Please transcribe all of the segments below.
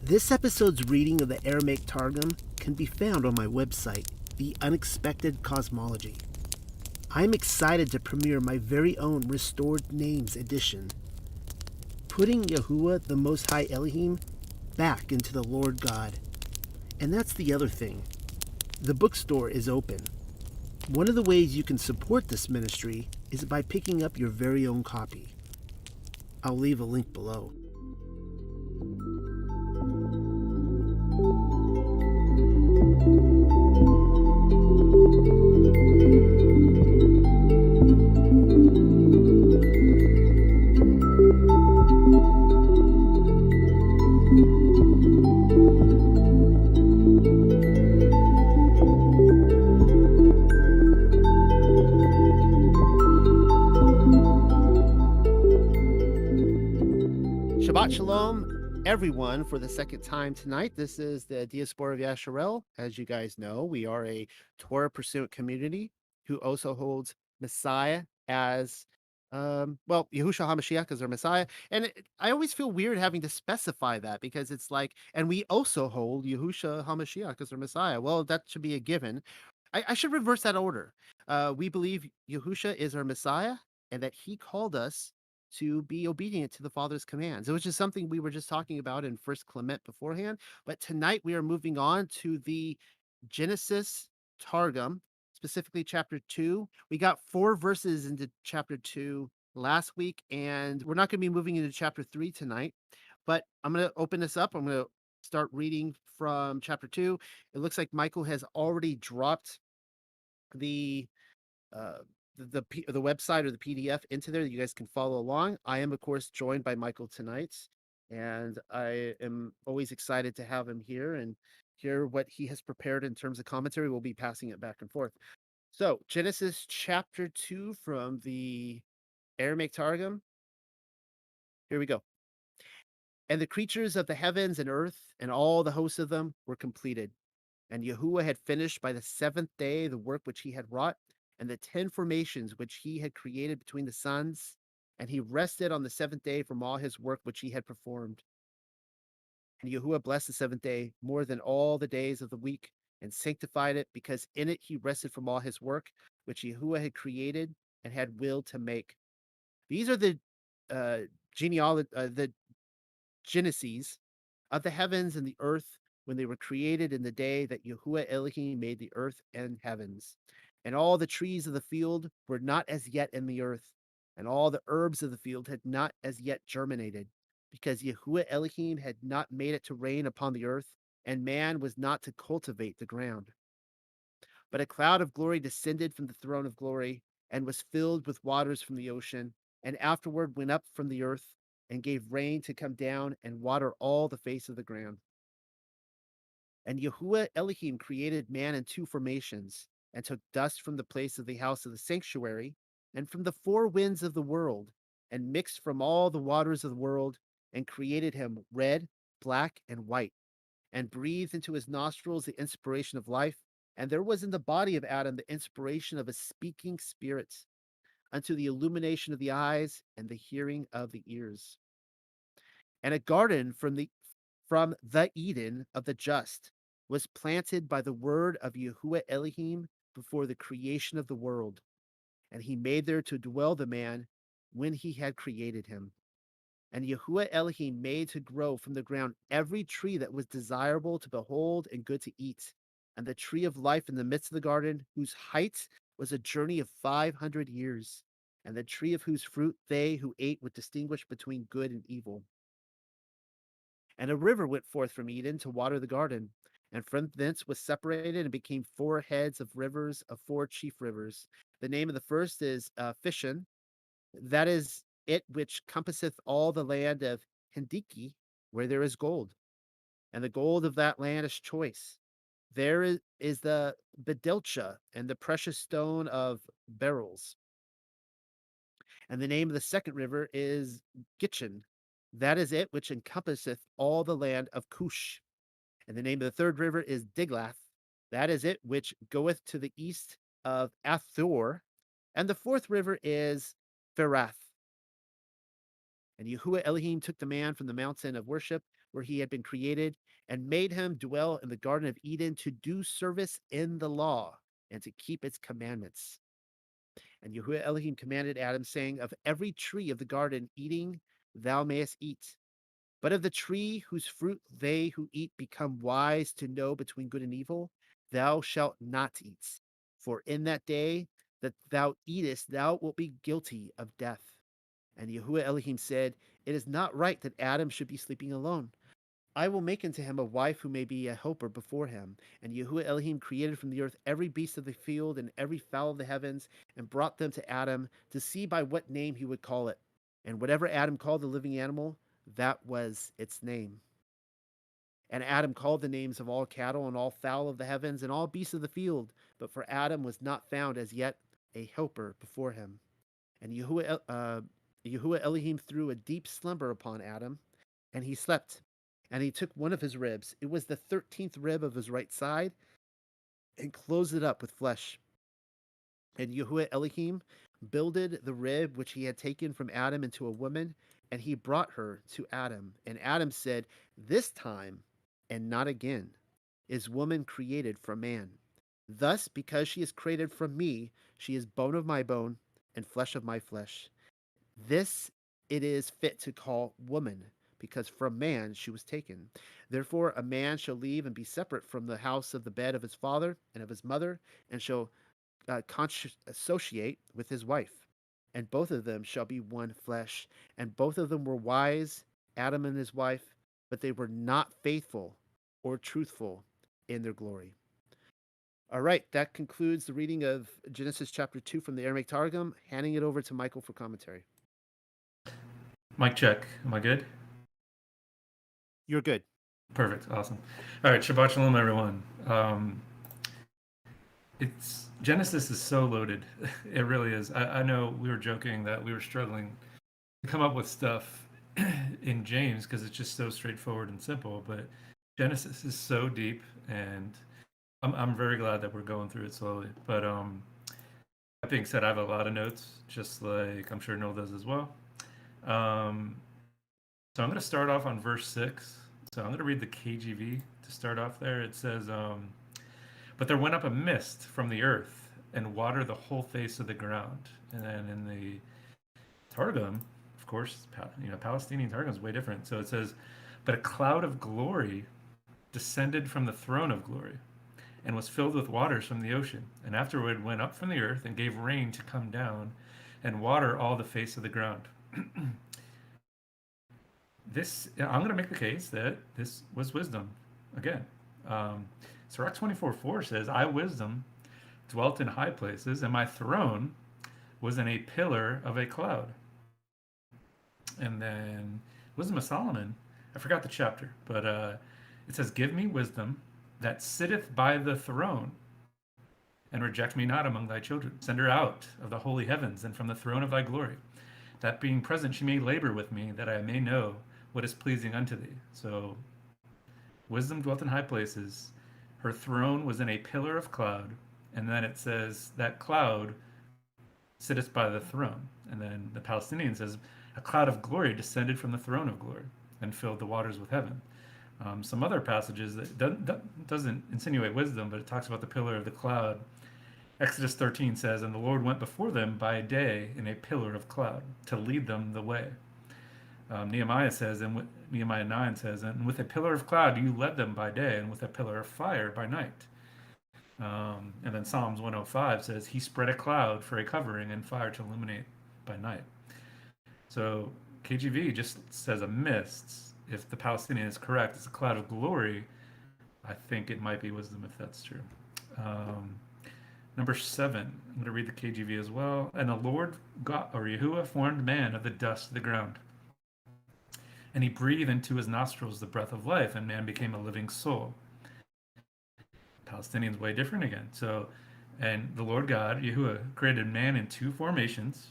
This episode's reading of the Aramaic Targum can be found on my website, The Unexpected Cosmology. I'm excited to premiere my very own Restored Names edition, putting Yahuwah, the Most High Elohim, back into the Lord God. And that's the other thing. The bookstore is open. One of the ways you can support this ministry is by picking up your very own copy. I'll leave a link below. Shabbat Shalom, everyone, for the second time tonight. This is the Diaspora of Yasharel. As you guys know, we are a Torah pursuant community who also holds Messiah as, Yahushua HaMashiach as our Messiah. And I always feel weird having to specify that because it's like, and we also hold Yahushua HaMashiach as our Messiah. Well, that should be a given. I should reverse that order. We believe Yahusha is our Messiah and that he called us to be obedient to the Father's commands, which is something we were just talking about in First Clement beforehand. But tonight we are moving on to the Genesis Targum, specifically chapter 2. We got 4 verses into chapter 2 last week, and we're not going to be moving into chapter 3 tonight. But I'm going to open this up. I'm going to start reading from chapter 2. It looks like Michael has already dropped the uh, the website or the PDF into there that you guys can follow along. I am, of course, joined by Michael tonight, and I am always excited to have him here and hear what he has prepared in terms of commentary. We'll be passing it back and forth. So, Genesis chapter 2 from the Aramaic Targum. Here we go. And the creatures of the heavens and earth and all the hosts of them were completed. And Yahuwah had finished by the seventh day the work which he had wrought, and the 10 formations which he had created between the suns. And he rested on the seventh day from all his work which he had performed. And Yahuwah blessed the seventh day more than all the days of the week, and sanctified it, because in it he rested from all his work which Yahuwah had created and had willed to make. These are the the Genesis of the heavens and the earth when they were created in the day that Yahuwah Elohim made the earth and heavens. And all the trees of the field were not as yet in the earth, and all the herbs of the field had not as yet germinated, because Yahuwah Elohim had not made it to rain upon the earth, and man was not to cultivate the ground. But a cloud of glory descended from the throne of glory, and was filled with waters from the ocean, and afterward went up from the earth, and gave rain to come down and water all the face of the ground. And Yahuwah Elohim created man in 2 formations, and took dust from the place of the house of the sanctuary, and from the 4 winds of the world, and mixed from all the waters of the world, and created him red, black, and white, and breathed into his nostrils the inspiration of life. And there was in the body of Adam the inspiration of a speaking spirit, unto the illumination of the eyes and the hearing of the ears. And a garden from the Eden of the just was planted by the word of Yahuwah Elohim before the creation of the world. And he made there to dwell the man when he had created him. And Yahuwah Elohim made to grow from the ground every tree that was desirable to behold and good to eat, and the tree of life in the midst of the garden, whose height was a journey of 500 years, and the tree of whose fruit they who ate would distinguish between good and evil. And a river went forth from Eden to water the garden, and from thence was separated and became 4 heads of rivers, of 4 chief rivers. The name of the first is Fishon, that is it which compasseth all the land of Hindiki, where there is gold, and the gold of that land is choice. There is the bedelcha and the precious stone of beryls. And the name of the second river is Gitchen. That is it which encompasseth all the land of Cush. And the name of the third river is Diglath. That is it which goeth to the east of Athor. And the fourth river is Pherath. And Yahuwah Elohim took the man from the mountain of worship, where he had been created, and made him dwell in the Garden of Eden to do service in the law and to keep its commandments. And Yahuwah Elohim commanded Adam, saying, "Of every tree of the garden eating thou mayest eat, but of the tree whose fruit they who eat become wise to know between good and evil, thou shalt not eat. For in that day that thou eatest, thou wilt be guilty of death." And Yahuwah Elohim said, "It is not right that Adam should be sleeping alone. I will make unto him a wife who may be a helper before him." And Yahuwah Elohim created from the earth every beast of the field and every fowl of the heavens, and brought them to Adam to see by what name he would call it. And whatever Adam called the living animal, that was its name. And Adam called the names of all cattle and all fowl of the heavens and all beasts of the field. But for Adam was not found as yet a helper before him. And Yahuwah Elohim threw a deep slumber upon Adam, and he slept. And he took one of his ribs, it was the 13th rib of his right side, and closed it up with flesh. And Yahuwah Elohim builded the rib which he had taken from Adam into a woman, and he brought her to Adam. And Adam said, "This time, and not again, is woman created from man. Thus, because she is created from me, she is bone of my bone and flesh of my flesh. This it is fit to call woman, because from man she was taken. Therefore, a man shall leave and be separate from the house of the bed of his father and of his mother, and shall associate with his wife, and both of them shall be one flesh. And both of them were wise, Adam and his wife, but they were not faithful or truthful in their glory." All right, that concludes the reading of Genesis chapter 2 from the Aramaic Targum. Handing it over to Michael for commentary. Mic check. Am I good? You're good. Perfect. Awesome. All right. Shabbat shalom, everyone. It's Genesis is so loaded. It really is. I know we were joking that we were struggling to come up with stuff in James because it's just so straightforward and simple. But Genesis is so deep, and I'm very glad that we're going through it slowly. But that being said, I have a lot of notes, just like I'm sure Noel does as well. So I'm going to start off on verse 6. So I'm going to read the KJV to start off there. It says, "But there went up a mist from the earth and watered the whole face of the ground." And then in the Targum, of course, Palestinian Targum is way different. So it says, "But a cloud of glory descended from the throne of glory and was filled with waters from the ocean, and afterward went up from the earth and gave rain to come down and water all the face of the ground." I'm going to make the case that this was wisdom again. Sirach 24:4 says, "I, wisdom, dwelt in high places, and my throne was in a pillar of a cloud." And then Wisdom of Solomon, I forgot the chapter, but it says, "Give me wisdom that sitteth by the throne, and reject me not among thy children. Send her out of the holy heavens and from the throne of thy glory, that being present she may labor with me, that I may know what is pleasing unto thee." So wisdom dwelt in high places. Her throne was in a pillar of cloud. And then it says that cloud sitteth by the throne. And then the Palestinian says, "A cloud of glory descended from the throne of glory and filled the waters with heaven." Some other passages that doesn't insinuate wisdom, but it talks about the pillar of the cloud. Exodus 13 says, "And the Lord went before them by day in a pillar of cloud to lead them the way." Nehemiah says, and Nehemiah 9 says, "And with a pillar of cloud you led them by day, and with a pillar of fire by night." And then Psalms 105 says, "He spread a cloud for a covering and fire to illuminate by night." So KJV just says a mist. If the Palestinian is correct, it's a cloud of glory. I think it might be wisdom if that's true. Number 7, I'm going to read the KJV as well. "And the Lord God, or Yahuwah, formed man of the dust of the ground. And he breathed into his nostrils the breath of life, and man became a living soul." Palestinians way different again. So, "And the Lord God, Yahuwah, created man in 2 formations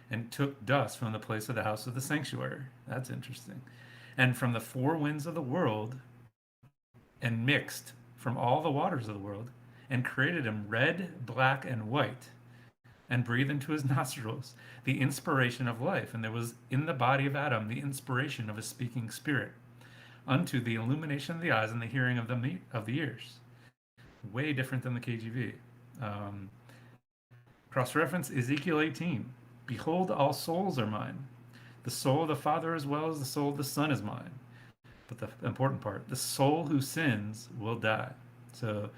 and took dust from the place of the house of the sanctuary." That's interesting. "And from the 4 winds of the world, and mixed from all the waters of the world, and created him red, black, and white, and breathed into his nostrils the inspiration of life. And there was in the body of Adam the inspiration of a speaking spirit. unto the illumination of the eyes and the hearing of the ears. Way different than the KJV. Um, Cross reference Ezekiel 18. Behold, all souls are mine. The soul of the Father as well as the soul of the Son is mine. But the important part, the soul who sins will die. So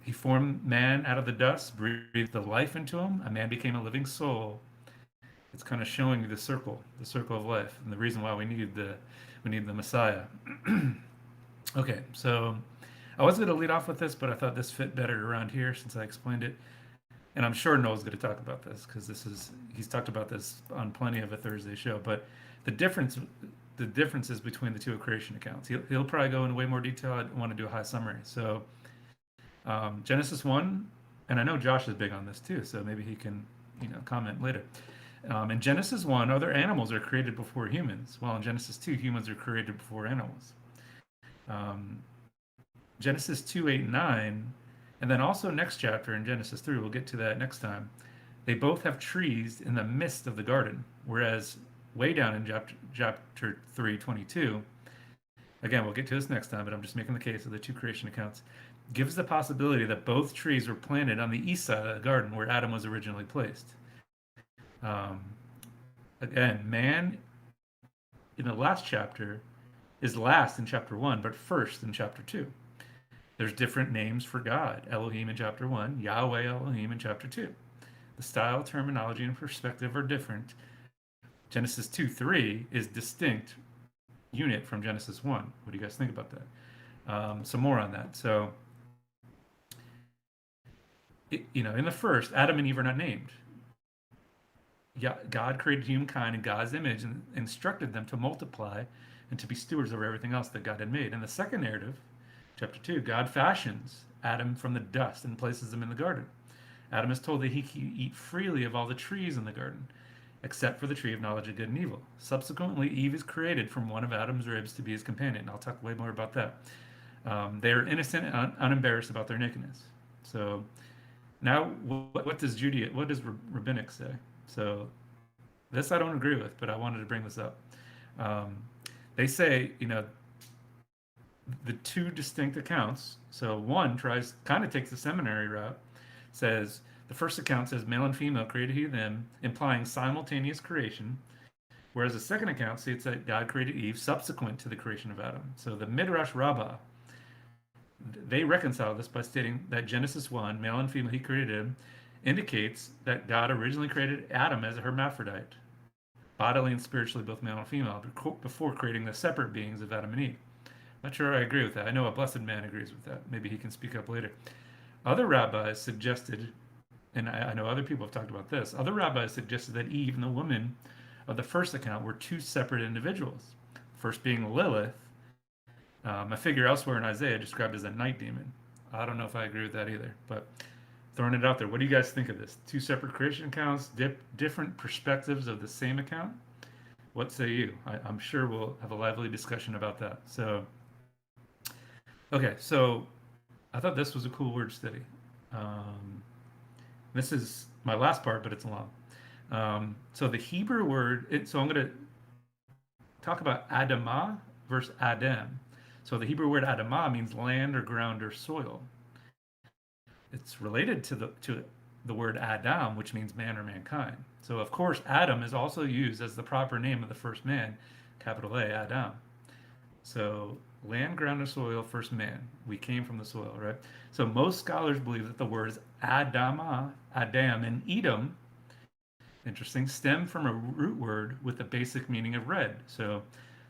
he formed man out of the dust, breathed the life into him. A man became a living soul. It's kind of showing you the circle of life, and the reason why we need the Messiah. Okay, so I was going to lead off with this, but I thought this fit better around here since I explained it. And I'm sure Noel's going to talk about this because he's talked about this on plenty of a Thursday show. But the difference the differences between the two creation accounts. He'll probably go into way more detail. I want to do a high summary. So Genesis 1, and I know Josh is big on this too, so maybe he can comment later. In Genesis 1, other animals are created before humans, while in Genesis 2, humans are created before animals. Um, Genesis 2, 8, 9, and then also next chapter in Genesis 3, we'll get to that next time. They both have trees in the midst of the garden, whereas way down in chapter 3, 22, again, we'll get to this next time, but I'm just making the case of the two creation accounts, gives the possibility that both trees were planted on the east side of the garden where Adam was originally placed. Um, Again, man in the last chapter is last in chapter 1, but first in chapter 2. There's different names for God. Elohim in chapter 1, Yahweh Elohim in chapter 2. The style, terminology, and perspective are different. Genesis 2:3 is distinct unit from Genesis 1. What do you guys think about that? Some more on that. So, in the first, Adam and Eve are not named. Yeah, God created humankind in God's image and instructed them to multiply and to be stewards over everything else that God had made. In the second narrative, chapter 2, God fashions Adam from the dust and places him in the garden. Adam is told that he can eat freely of all the trees in the garden, except for the tree of knowledge of good and evil. Subsequently, Eve is created from one of Adam's ribs to be his companion. I'll talk way more about that. They are innocent and unembarrassed about their nakedness. So now, what does rabbinic say? So this I don't agree with, but I wanted to bring this up. They say, the two distinct accounts. So one kind of takes the seminary route, says the first account says male and female created he them, implying simultaneous creation, whereas the second account states that God created Eve subsequent to the creation of Adam. So the Midrash Rabbah, they reconcile this by stating that Genesis 1, male and female he created him, indicates that God originally created Adam as a hermaphrodite, bodily and spiritually both male and female, before creating the separate beings of Adam and Eve. Not sure I agree with that. I know a blessed man agrees with that. Maybe he can speak up later. Other rabbis suggested, and I know other people have talked about this, other rabbis suggested that Eve and the woman of the first account were two separate individuals. First being Lilith, a figure elsewhere in Isaiah described as a night demon. I don't know if I agree with that either, but throwing it out there. What do you guys think of this? Two separate creation accounts, different perspectives of the same account? What say you? I'm sure we'll have a lively discussion about that. So, okay, so I thought this was a cool word study. This is my last part, but it's long. So the Hebrew word, so I'm going to talk about Adamah versus Adam. So the Hebrew word Adamah means land or ground or soil. It's related to the word Adam, which means man or mankind. So of course, Adam is also used as the proper name of the first man, capital A, Adam. So land, ground, or soil, first man. We came from the soil, right? So most scholars believe that the words Adamah, Adam, and Edom, interesting, stem from a root word with the basic meaning of red. So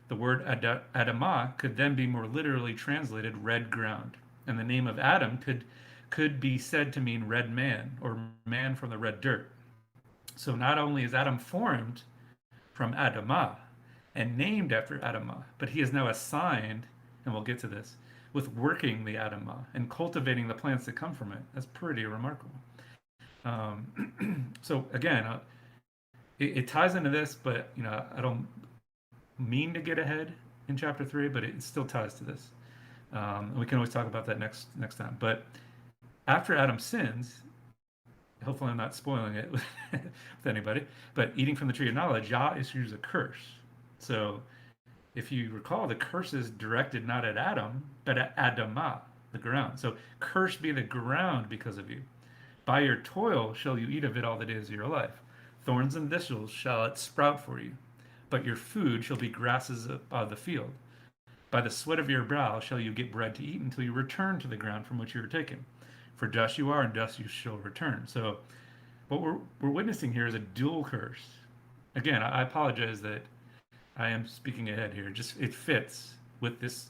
the word Adamah could then be more literally translated red ground. And the name of Adam could be said to mean red man or man from the red dirt. So not only is Adam formed from Adamah and named after Adamah, but he is now assigned, and we'll get to this, with working the Adamah and cultivating the plants that come from it. That's pretty remarkable. So again, it ties into this, but I don't mean to get ahead in chapter 3, but it still ties to this. We can always talk about that next time. But after Adam sins, hopefully I'm not spoiling it with anybody, but eating from the tree of knowledge, Yah issues a curse. So If you recall, the curse is directed not at Adam, but at Adamah, the ground. So, cursed be the ground because of you. By your toil shall you eat of it all the days of your life. Thorns and thistles shall it sprout for you, but your food shall be grasses of the field. By the sweat of your brow shall you get bread to eat until you return to the ground from which you were taken. For dust you are, and dust you shall return. So, what we're witnessing here is a dual curse. Again, I apologize that I am speaking ahead here. Just it fits with this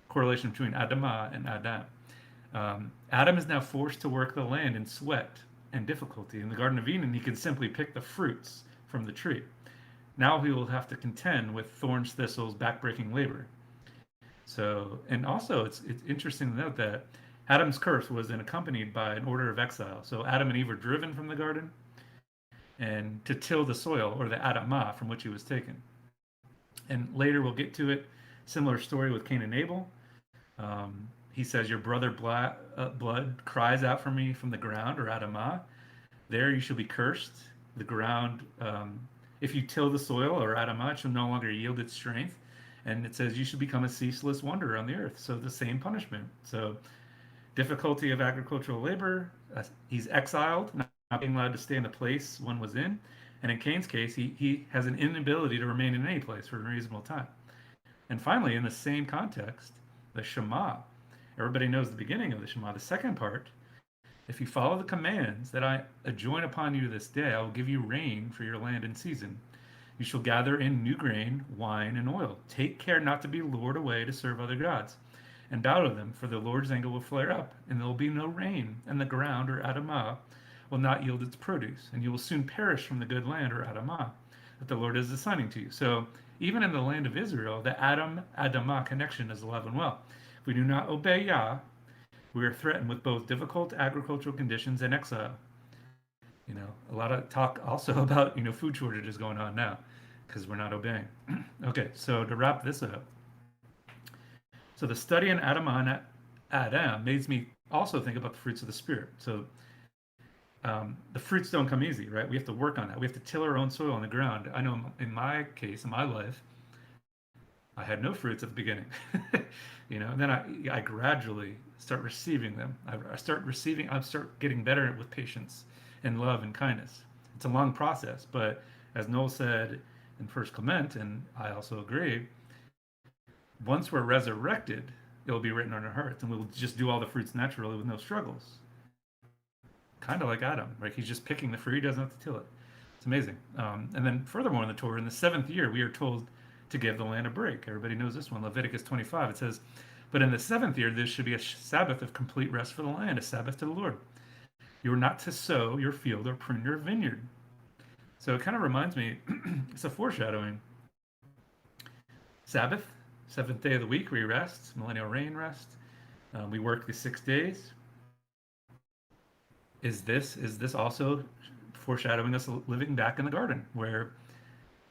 correlation between Adamah and Adam. Adam is now forced to work the land in sweat and difficulty. In the Garden of Eden, he could simply pick the fruits from the tree. Now he will have to contend with thorns, thistles, backbreaking labor. So, and also it's interesting to note that Adam's curse was then accompanied by an order of exile. So Adam and Eve were driven from the garden and to till the soil, or the Adamah, from which he was taken. And later we'll get to it. Similar story with Cain and Abel. He says, "Your brother blood cries out for me from the ground," or Adamah. There you shall be cursed. The ground, if you till the soil, or Adamah, it shall no longer yield its strength. And it says you should become a ceaseless wanderer on the earth. So the same punishment. So difficulty of agricultural labor. He's exiled, not being allowed to stay in the place one was in. And in Cain's case, he has an inability to remain in any place for a reasonable time. And finally, in the same context, the Shema. Everybody knows the beginning of the Shema. The second part, if you follow the commands that I adjoin upon you this day, I will give you rain for your land in season. You shall gather in new grain, wine, and oil. Take care not to be lured away to serve other gods, and bow to them, for the Lord's anger will flare up, and there will be no rain, and the ground, or Adamah, will not yield its produce, and you will soon perish from the good land, or Adamah, that the Lord is assigning to you. So even in the land of Israel, the Adam-Adamah connection is alive and well. If we do not obey Yah, we are threatened with both difficult agricultural conditions and exile. A lot of talk also about, food shortages going on now because we're not obeying. Okay, so to wrap this up, so the study in Adam makes me also think about the fruits of the Spirit. So the fruits don't come easy, right? We have to work on that. We have to till our own soil on the ground. I know in my case, in my life, I had no fruits at the beginning, and then I gradually start receiving them. I start getting better with patience and love and kindness. It's a long process, but as Noel said in First Clement, and I also agree, once we're resurrected, it'll be written on our hearts, and we'll just do all the fruits naturally with no struggles. Kind of like Adam, right? He's just picking the fruit; he doesn't have to till it. It's amazing. And then furthermore, in the Torah, in the seventh year, we are told to give the land a break. Everybody knows this one. Leviticus 25. It says, "But in the seventh year, there should be a Sabbath of complete rest for the land, a Sabbath to the Lord. You are not to sow your field or prune your vineyard." So it kind of reminds me, it's a foreshadowing. Sabbath, seventh day of the week, we rest, millennial reign rest. We work the 6 days. Is this also foreshadowing us living back in the garden, where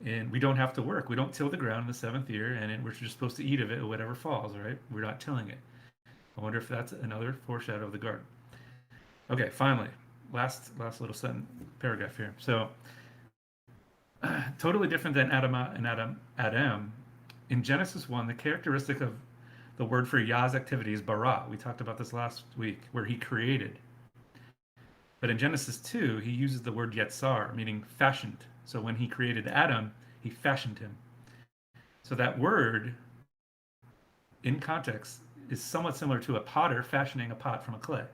we don't have to work. We don't till the ground in the seventh year, and we're just supposed to eat of it, whatever falls, right? We're not tilling it. I wonder if that's another foreshadow of the garden. Okay, finally, last little sentence, paragraph here. So, totally different than Adam. In Genesis 1, the characteristic of the word for Yah's activity is bara. We talked about this last week, where he created. But in Genesis 2, he uses the word yetzar, meaning fashioned. So when he created Adam, he fashioned him. So that word, in context, is somewhat similar to a potter fashioning a pot from a clay.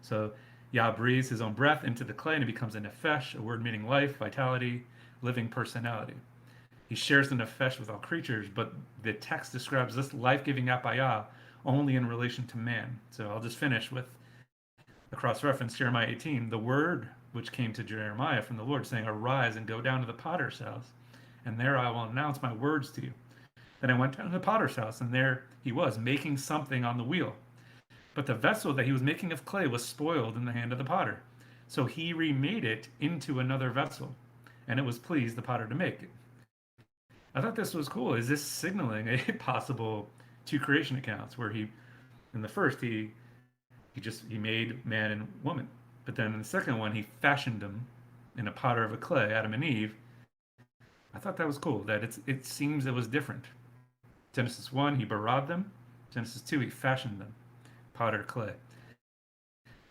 So Yah breathes his own breath into the clay and it becomes a nefesh, a word meaning life, vitality, living personality. He shares the nefesh with all creatures, but the text describes this life-giving apayah only in relation to man. So I'll just finish with a cross-reference, Jeremiah 18, the word which came to Jeremiah from the Lord, saying, "Arise and go down to the potter's house, and there I will announce my words to you." Then I went down to the potter's house, and there he was, making something on the wheel. But the vessel that he was making of clay was spoiled in the hand of the potter. So he remade it into another vessel, and it was pleased the potter to make it. I thought this was cool. Is this signaling a possible two creation accounts where in the first, he made man and woman. But then in the second one, he fashioned them in a potter of a clay, Adam and Eve. I thought that was cool, that it seems it was different. Genesis 1, he barad them. Genesis 2, he fashioned them, powder clay.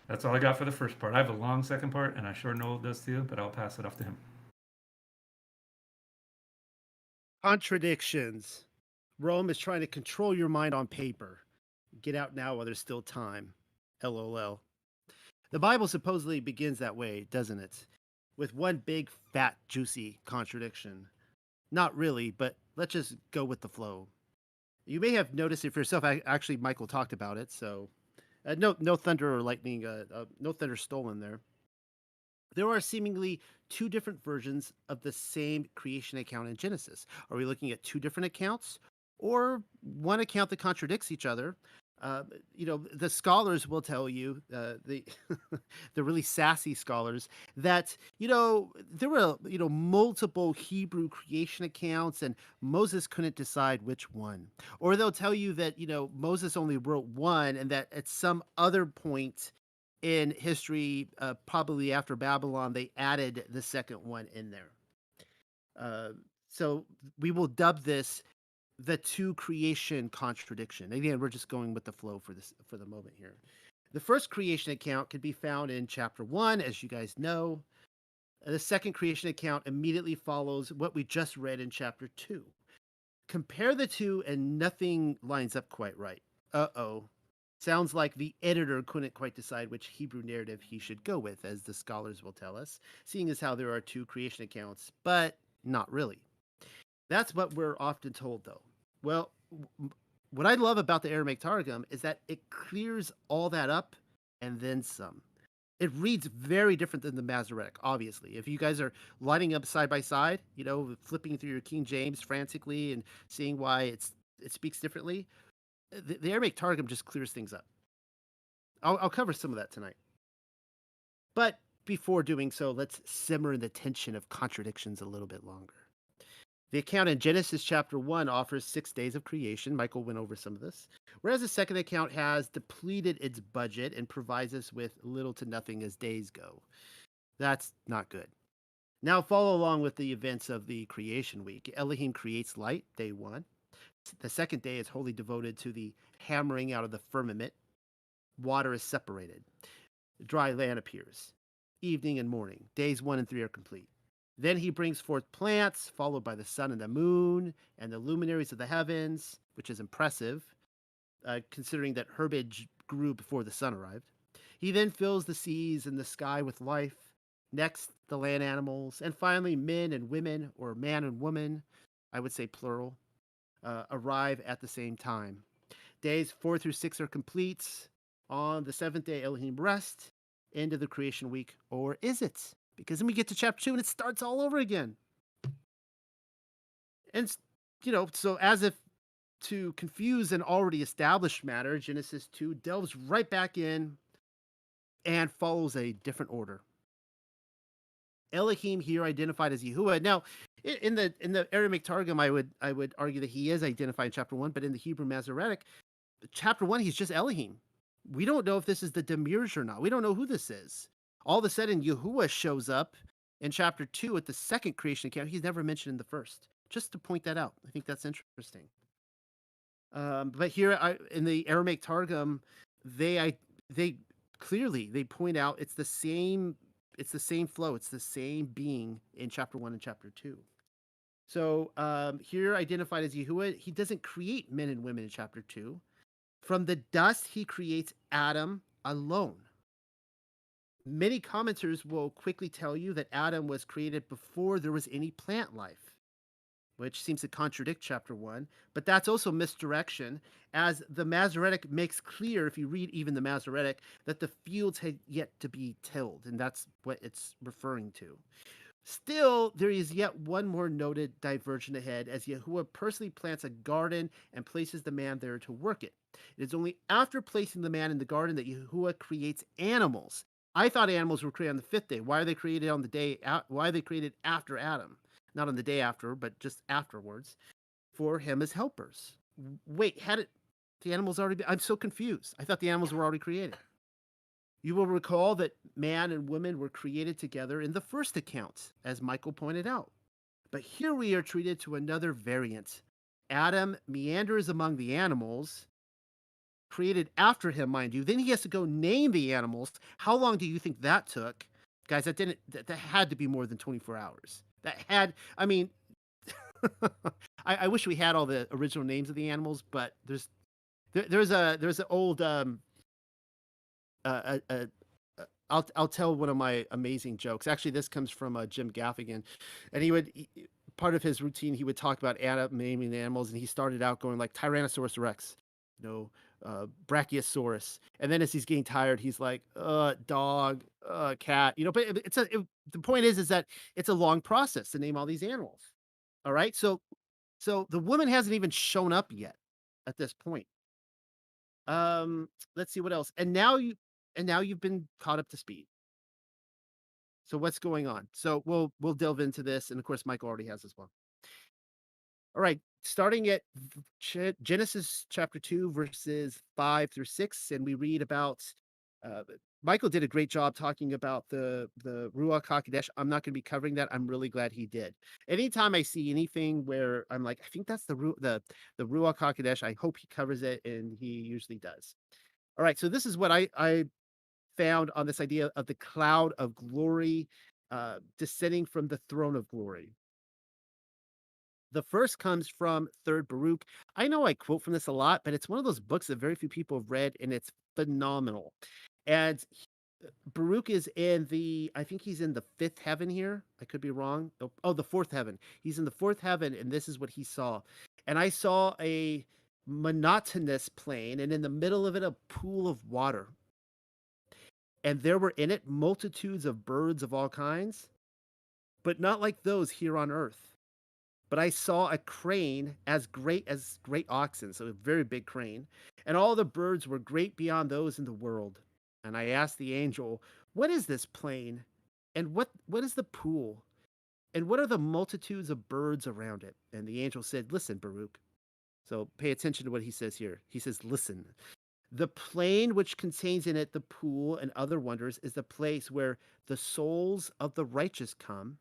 That's all I got for the first part. I have a long second part, and I sure Noel does too, but I'll pass it off to him. Contradictions. Rome is trying to control your mind on paper. Get out now while there's still time. LOL. The Bible supposedly begins that way, doesn't it? With one big, fat, juicy contradiction. Not really, but let's just go with the flow. You may have noticed it for yourself. Actually, Michael talked about it, so no thunder or lightning, no thunder stolen there. There are seemingly two different versions of the same creation account in Genesis. Are we looking at two different accounts or one account that contradicts each other? The scholars will tell you, the the really sassy scholars, that there were multiple Hebrew creation accounts, and Moses couldn't decide which one. Or they'll tell you that Moses only wrote one, and that at some other point in history, probably after Babylon, they added the second one in there. Uh, so we will dub this the two creation contradiction. Again, we're just going with the flow for the moment here. The first creation account can be found in chapter 1, as you guys know. The second creation account immediately follows what we just read in chapter 2. Compare the two, and nothing lines up quite right. Uh-oh. Sounds like the editor couldn't quite decide which Hebrew narrative he should go with, as the scholars will tell us, seeing as how there are two creation accounts, but not really. That's what we're often told, though. Well, what I love about the Aramaic Targum is that it clears all that up and then some. It reads very different than the Masoretic, obviously. If you guys are lining up side by side, flipping through your King James frantically and seeing why it speaks differently, the Aramaic Targum just clears things up. I'll cover some of that tonight. But before doing so, let's simmer in the tension of contradictions a little bit longer. The account in Genesis chapter 1 offers 6 days of creation. Michael went over some of this. Whereas the second account has depleted its budget and provides us with little to nothing as days go. That's not good. Now follow along with the events of the creation week. Elohim creates light, day 1. The second day is wholly devoted to the hammering out of the firmament. Water is separated. Dry land appears. Evening and morning. Days 1 and 3 are complete. Then he brings forth plants, followed by the sun and the moon and the luminaries of the heavens, which is impressive, considering that herbage grew before the sun arrived. He then fills the seas and the sky with life. Next, the land animals, and finally, men and women, or man and woman, I would say plural, arrive at the same time. Days 4 through 6 are complete. On the seventh day, Elohim rest. End of the creation week, or is it? Because then we get to chapter 2 and it starts all over again. And, so as if to confuse an already established matter, Genesis 2 delves right back in and follows a different order. Elohim here identified as Yahuwah. Now, in the Aramaic Targum, I would argue that he is identified in chapter 1, but in the Hebrew Masoretic, chapter 1, he's just Elohim. We don't know if this is the Demiurge or not. We don't know who this is. All of a sudden, Yahuwah shows up in chapter 2 at the second creation account. He's never mentioned in the first. Just to point that out. I think that's interesting. But here in the Aramaic Targum, they clearly they point out it's the same flow. It's the same being in chapter 1 and chapter 2. So here identified as Yahuwah, he doesn't create men and women in chapter 2. From the dust, he creates Adam alone. Many commenters will quickly tell you that Adam was created before there was any plant life, which seems to contradict chapter 1, but that's also misdirection, as the Masoretic makes clear, if you read even the Masoretic, that the fields had yet to be tilled, and that's what it's referring to. Still, there is yet one more noted diversion ahead, as Yahuwah personally plants a garden and places the man there to work it. It is only after placing the man in the garden that Yahuwah creates animals. I thought animals were created on the fifth day. Why are they created on the day? Why are they created after Adam? Not on the day after, but just afterwards, for him as helpers. Wait, had it the animals already been? I'm so confused. I thought the animals were already created. You will recall that man and woman were created together in the first account, as Michael pointed out. But here we are treated to another variant Adam meanders among the animals created after him, mind you. Then he has to go name the animals. How long do you think that took? Guys, that had to be more than 24 hours. That had, I mean, I wish we had all the original names of the animals, but there's an old uh, uh, I'll tell one of my amazing jokes. Actually, this comes from Jim Gaffigan, and part of his routine he would talk about naming animals, and he started out going like Tyrannosaurus Rex, you know, Brachiosaurus, and then as he's getting tired, he's like dog, cat, you know. But the point is that it's a long process to name all these animals. All right, so the woman hasn't even shown up yet at this point. Let's see what else. And now you've been caught up to speed. So what's going on? So we'll delve into this, and of course, Michael already has as well. All right, starting at Genesis chapter 2, verses 5 through 6, and we read about. Uh, Michael did a great job talking about the Ruach Hakodesh. I'm not going to be covering that. I'm really glad he did. Anytime I see anything where I'm like, I think that's the Ruach Hakodesh. I hope he covers it, and he usually does. All right, so this is what I found on this idea of the cloud of glory descending from the throne of glory. The first comes from Third Baruch. I know I quote from this a lot, but it's one of those books that very few people have read, and it's phenomenal. And Baruch is in I think he's in the fifth heaven here. I could be wrong. Oh, the fourth heaven. He's in the fourth heaven, and this is what he saw. And I saw a monotonous plain, and in the middle of it, a pool of water. And there were in it multitudes of birds of all kinds, but not like those here on earth. But I saw a crane as great oxen, so a very big crane, and all the birds were great beyond those in the world. And I asked the angel, "What is this plain? And what is the pool? And what are the multitudes of birds around it?" And the angel said, "Listen, Baruch." So pay attention to what he says here. He says, "Listen. The plain which contains in it the pool and other wonders is the place where the souls of the righteous come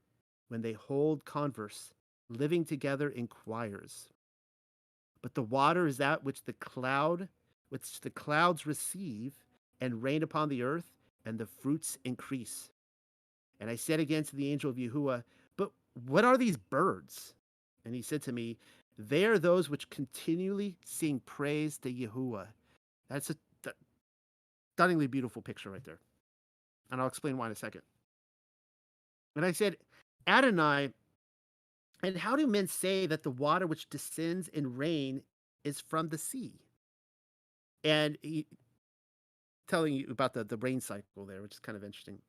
when they hold converse, living together in choirs. But the water is that which the clouds receive and rain upon the earth, and the fruits increase." And I said again to the angel of Yahuwah, "But what are these birds?" And he said to me, "They are those which continually sing praise to Yahuwah." That's a stunningly beautiful picture right there. And I'll explain why in a second. And I said, "Adonai, and how do men say that the water which descends in rain is from the sea?" And he telling you about the rain cycle there, which is kind of interesting.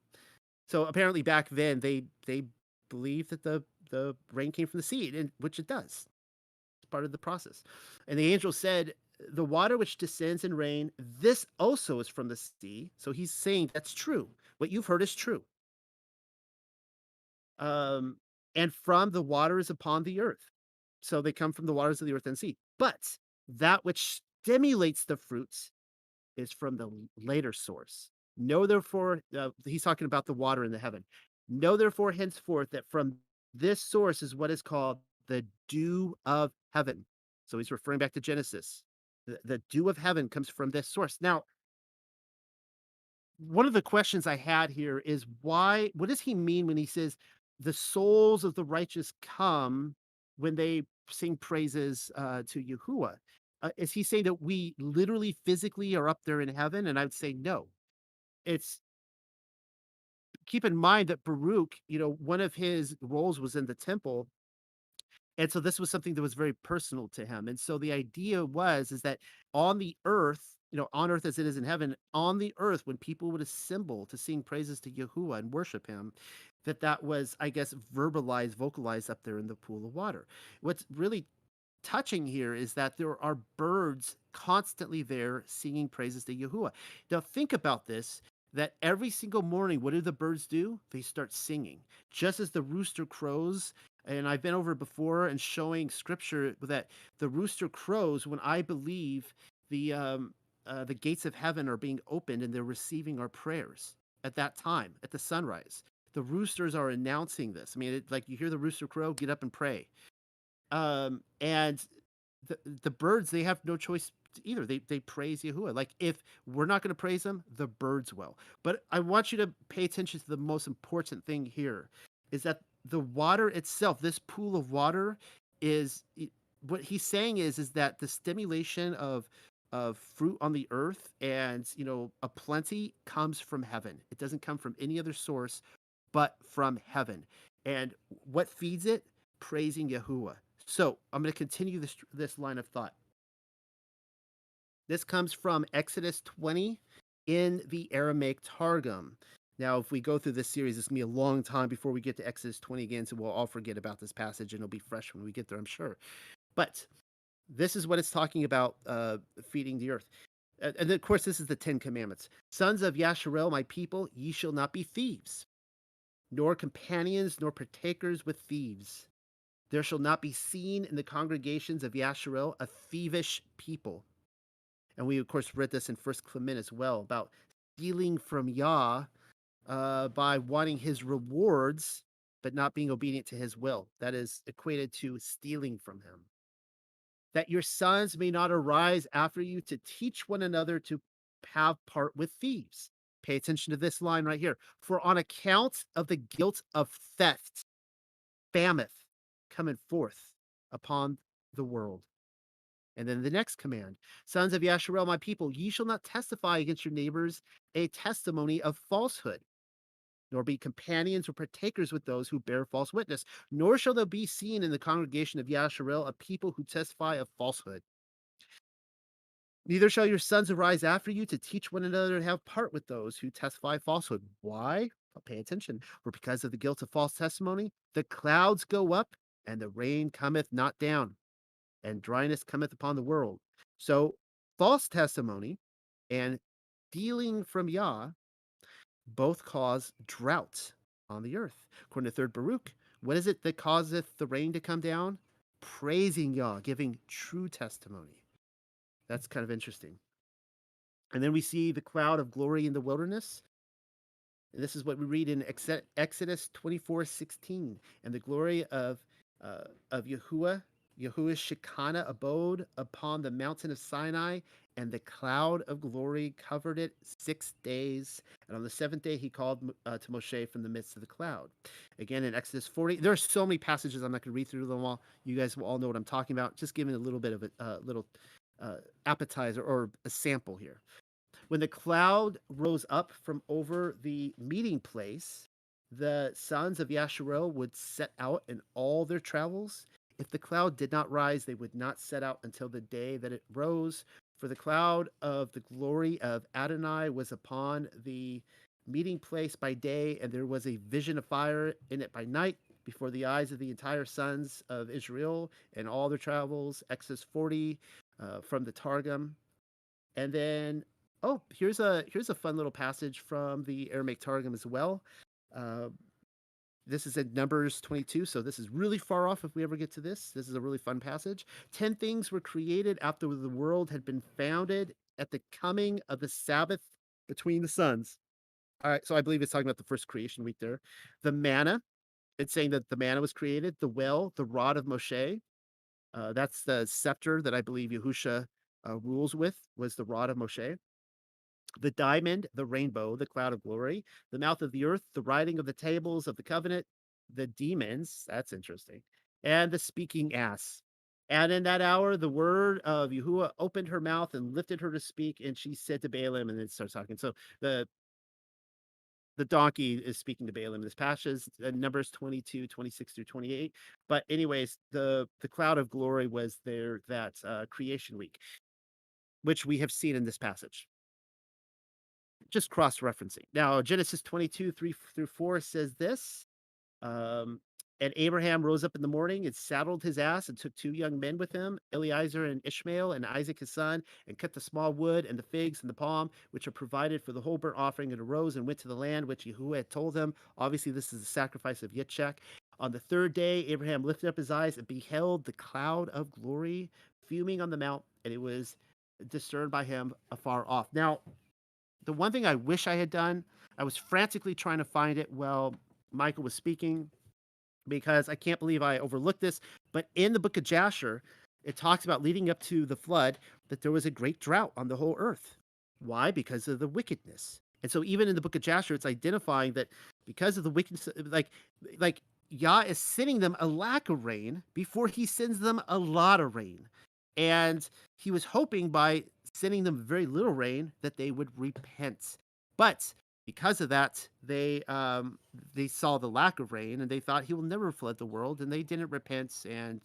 So apparently back then they believed that the rain came from the sea, and which it does. It's part of the process. And the angel said, "The water which descends in rain, this also is from the sea." So he's saying that's true. What you've heard is true. um, and from the waters upon the earth. So they come from the waters of the earth and sea. But that which stimulates the fruits is from the later source. Know therefore, he's talking about the water in the heaven. Know therefore henceforth that from this source is what is called the dew of heaven. So he's referring back to Genesis. The dew of heaven comes from this source. Now, one of the questions I had here is what does he mean when he says the souls of the righteous come when they sing praises to Yahuwah? Is he saying that we literally physically are up there in heaven? And I would say no. It's keep in mind that Baruch, one of his roles was in the temple, and so this was something that was very personal to him. And so the idea is that on the earth, on earth as it is in heaven, on the earth, when people would assemble to sing praises to Yahuwah and worship him, that was, I guess, vocalized up there in the pool of water. What's really touching here is that there are birds constantly there singing praises to Yahuwah. Now, think about this, that every single morning, what do the birds do? They start singing. Just as the rooster crows, and I've been over before and showing scripture that the rooster crows when I believe the gates of heaven are being opened and they're receiving our prayers at that time, at the sunrise. The roosters are announcing this. I mean, like you hear the rooster crow, get up and pray. And the birds, they have no choice either. They praise Yahuwah. Like, if we're not going to praise him, the birds will. But I want you to pay attention to the most important thing here, is that the water itself, this pool of water, is what he's saying is that the stimulation of fruit on the earth and a plenty comes from heaven. It doesn't come from any other source but from heaven. And what feeds it? Praising Yahuwah. So I'm going to continue this line of thought. This comes from Exodus 20 in the Aramaic Targum. Now, if we go through this series, it's going to be a long time before we get to Exodus 20 again, so we'll all forget about this passage and it'll be fresh when we get there, I'm sure. But this is what it's talking about, feeding the earth. And of course, this is the Ten Commandments. Sons of Yasharel, my people, ye shall not be thieves, nor companions, nor partakers with thieves. There shall not be seen in the congregations of Yasharel a thievish people. And we, of course, read this in First Clement as well, about stealing from Yah by wanting his rewards, but not being obedient to his will. That is equated to stealing from him. That your sons may not arise after you to teach one another to have part with thieves. Pay attention to this line right here. For on account of the guilt of theft, famine coming forth upon the world. And then the next command, sons of Yasharel, my people, ye shall not testify against your neighbors a testimony of falsehood, nor be companions or partakers with those who bear false witness, nor shall there be seen in the congregation of Yasharel a people who testify of falsehood. Neither shall your sons arise after you to teach one another and have part with those who testify falsehood. Why? Well, pay attention. For because of the guilt of false testimony, the clouds go up, and the rain cometh not down, and dryness cometh upon the world. So, false testimony and stealing from Yah both cause drought on the earth. According to third Baruch, what is it that causeth the rain to come down? Praising Yah, giving true testimony. That's kind of interesting. And then we see the cloud of glory in the wilderness. And this is what we read in Exodus 24:16. And the glory of Yahuwah's Shekinah abode upon the mountain of Sinai, and the cloud of glory covered it 6 days. And on the seventh day, he called to Moshe from the midst of the cloud. Again, in Exodus 40, there are so many passages. I'm not going to read through them all. You guys will all know what I'm talking about. Just giving a little bit of a little appetizer or a sample here. When the cloud rose up from over the meeting place, the sons of Yasharel would set out in all their travels. If the cloud did not rise, they would not set out until the day that it rose. For the cloud of the glory of Adonai was upon the meeting place by day, and there was a vision of fire in it by night before the eyes of the entire sons of Israel and all their travels. Exodus 40 from the Targum. And then, oh, here's a fun little passage from the Aramaic Targum as well. Uh, this is in Numbers 22, so this is really far off if we ever get to this. This is a really fun passage. 10 things were created after the world had been founded at the coming of the Sabbath between the suns. All right, so I believe it's talking about the first creation week there. The manna, it's saying that the manna was created. The well, the rod of Moshe, that's the scepter that I believe Yahusha rules with, was the rod of Moshe. The diamond, the rainbow, the cloud of glory, the mouth of the earth, the writing of the tables of the covenant, the demons, that's interesting, and the speaking ass. And in that hour, the word of Yahuwah opened her mouth and lifted her to speak, and she said to Balaam, and then starts talking. So the donkey is speaking to Balaam. This passage, Numbers 22, 26 through 28. But anyways, the cloud of glory was there that creation week, which we have seen in this passage. Just cross-referencing. Now, Genesis 22, 3 through 4 says this. Um, and Abraham rose up in the morning and saddled his ass and took two young men with him, Eliezer and Ishmael, and Isaac his son, and cut the small wood and the figs and the palm, which are provided for the whole burnt offering, and arose and went to the land which Yahuwah had told them. Obviously, this is the sacrifice of Yitzchak. On the third day, Abraham lifted up his eyes and beheld the cloud of glory fuming on the mount, and it was discerned by him afar off. Now, the one thing I wish I had done, I was frantically trying to find it while Michael was speaking, because I can't believe I overlooked this. But in the book of Jasher, it talks about leading up to the flood that there was a great drought on the whole earth. Why? Because of the wickedness. And so even in the book of Jasher, it's identifying that because of the wickedness, like Yah is sending them a lack of rain before he sends them a lot of rain. And he was hoping by sending them very little rain that they would repent. But because of that, they saw the lack of rain and they thought he will never flood the world, and they didn't repent and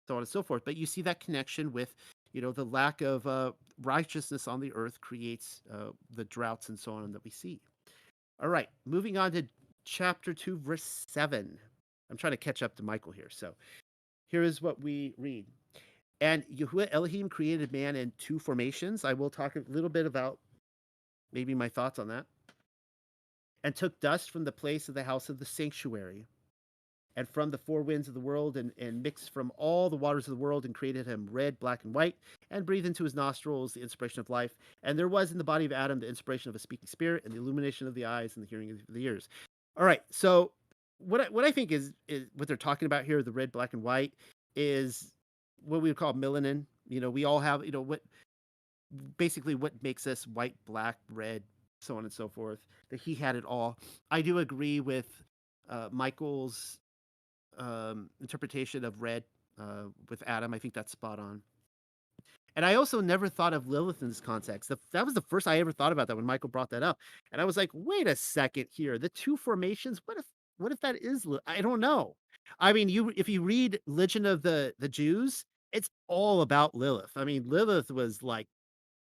so on and so forth. But you see that connection with, the lack of righteousness on the earth creates the droughts and so on that we see. All right, moving on to chapter 2, verse 7. I'm trying to catch up to Michael here. So here is what we read. And Yahuwah Elohim created man in two formations. I will talk a little bit about maybe my thoughts on that. And took dust from the place of the house of the sanctuary and from the four winds of the world, and mixed from all the waters of the world, and created him red, black, and white, and breathed into his nostrils the inspiration of life. And there was in the body of Adam the inspiration of a speaking spirit, and the illumination of the eyes, and the hearing of the ears. All right. So what I think is what they're talking about here, the red, black, and white, is what we would call melanin. We all have, what basically what makes us white, black, red, so on and so forth. That he had it all. I do agree with Michael's interpretation of red with Adam. I think that's spot on. And I also never thought of Lilith in this context. That was the first I ever thought about that when Michael brought that up, and I was like, "Wait a second here. The two formations. What if that is? I don't know. I mean, if you read Legend of the Jews, it's all about Lilith. I mean, Lilith was like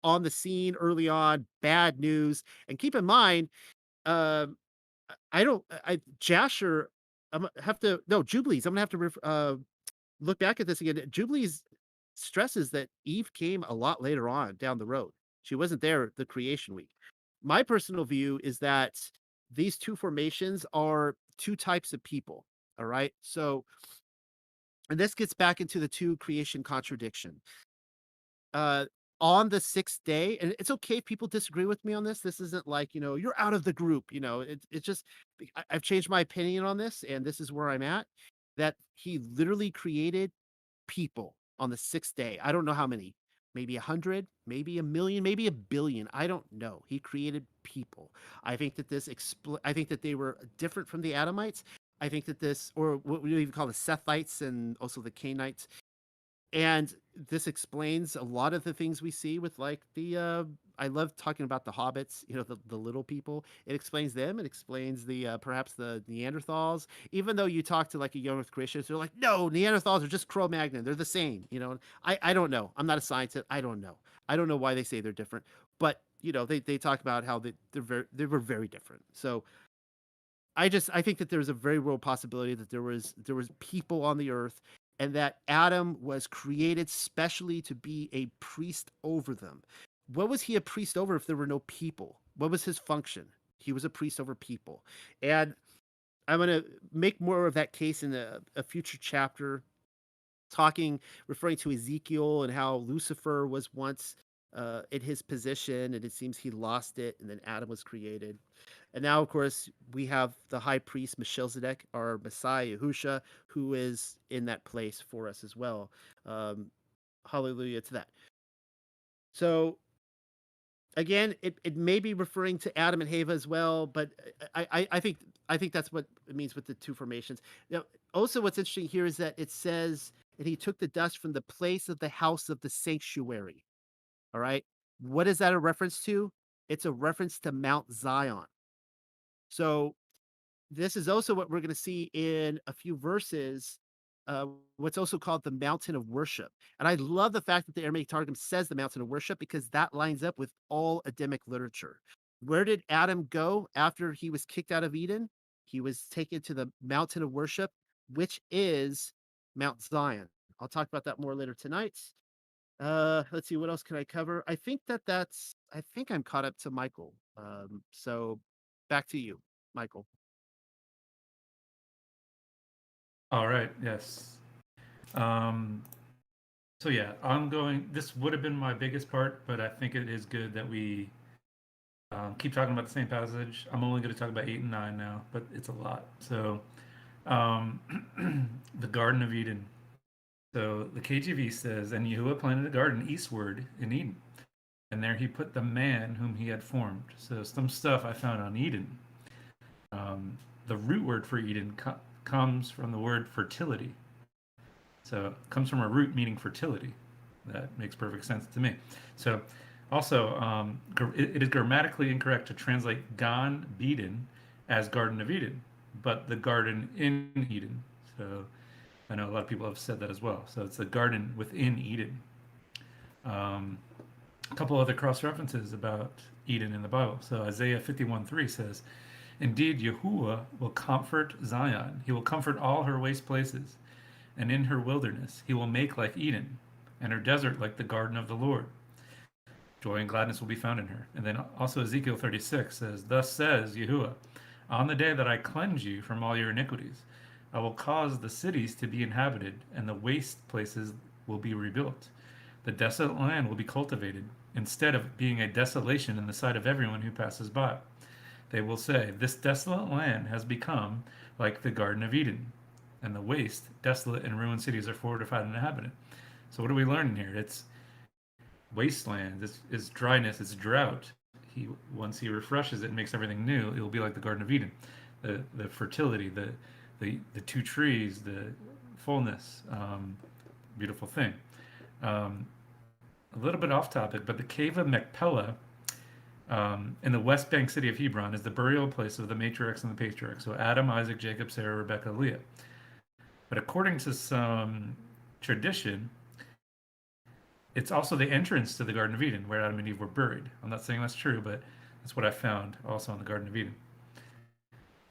on the scene early on, bad news. And keep in mind, um, I don't, I Jasher. I'm gonna have to no Jubilees. I'm gonna have to look back at this again. Jubilees stresses that Eve came a lot later on down the road. She wasn't there the creation week. My personal view is that these two formations are two types of people. All right. So, and this gets back into the two creation contradiction. Uh, on the sixth day, and it's okay if people disagree with me on this. This isn't like, you're out of the group. It's just, I've changed my opinion on this, and this is where I'm at. That he literally created people on the sixth day. I don't know how many, maybe 100, maybe a million, maybe a billion. I don't know. He created people. I think that I think that they were different from the Adamites. I think that this, or what we even call the Sethites and also the Canaanites, and this explains a lot of the things we see with like I love talking about the hobbits, the little people. It explains them. It explains the perhaps the Neanderthals. Even though you talk to like a young earth Christians, they're like, no, Neanderthals are just Cro-Magnon. They're the same. I don't know. I'm not a scientist. I don't know. I don't know why they say they're different. But they talk about how they were very different. So I think that there's a very real possibility that there was people on the earth, and that Adam was created specially to be a priest over them. What was he a priest over if there were no people? What was his function? He was a priest over people. And I'm going to make more of that case in a future chapter, referring to Ezekiel and how Lucifer was once in his position, and it seems he lost it, and then Adam was created. And now, of course, we have the high priest Melchizedek, our Messiah Yahusha, who is in that place for us as well. Um, Hallelujah to that. So again, it may be referring to Adam and Hava as well, but I think that's what it means with the two formations. Now, also, what's interesting here is that it says, and he took the dust from the place of the house of the sanctuary. All right, what is that a reference to? It's a reference to Mount Zion. So this is also what we're going to see in a few verses. What's also called the mountain of worship. And I love the fact that the Aramaic Targum says the mountain of worship, because that lines up with all Adamic literature. Where did Adam go after he was kicked out of Eden? He was taken to the mountain of worship, which is Mount Zion. I'll talk about that more later tonight. Let's see, what else can I cover? I think I'm caught up to Michael. So back to you, Michael. All right. Yes. Um, so yeah, I'm going. This would have been my biggest part, but I think it is good that we keep talking about the same passage. I'm only going to talk about 8 and 9 now, but it's a lot. So, um, the Garden of Eden. So the KJV says, and Yahuwah planted a garden eastward in Eden, and there he put the man whom he had formed. So some stuff I found on Eden. The root word for Eden comes from the word fertility. So it comes from a root meaning fertility. That makes perfect sense to me. So also, it is grammatically incorrect to translate Gan Beden as Garden of Eden, but the garden in Eden. So I know a lot of people have said that as well. So it's the garden within Eden. Um, a couple other cross references about Eden in the Bible. So Isaiah 51:3 says, indeed, Yahuwah will comfort Zion. He will comfort all her waste places. And in her wilderness, he will make like Eden, and her desert like the garden of the Lord. Joy and gladness will be found in her. And then also Ezekiel 36 says, thus says Yahuwah, on the day that I cleanse you from all your iniquities, I will cause the cities to be inhabited, and the waste places will be rebuilt. The desolate land will be cultivated, instead of being a desolation in the sight of everyone who passes by. They will say, this desolate land has become like the Garden of Eden, and the waste, desolate, and ruined cities are fortified and inhabited. So what are we learning here? It's wasteland, it's dryness, it's drought. He once he refreshes it and makes everything new, it will be like the Garden of Eden. The fertility, the two trees, the fullness, beautiful thing. Um, a little bit off topic, but the cave of Machpelah in the West Bank city of Hebron is the burial place of the matriarchs and the patriarchs. So Adam, Isaac, Jacob, Sarah, Rebecca, Leah. But according to some tradition, it's also the entrance to the Garden of Eden where Adam and Eve were buried. I'm not saying that's true, but that's what I found also in the Garden of Eden.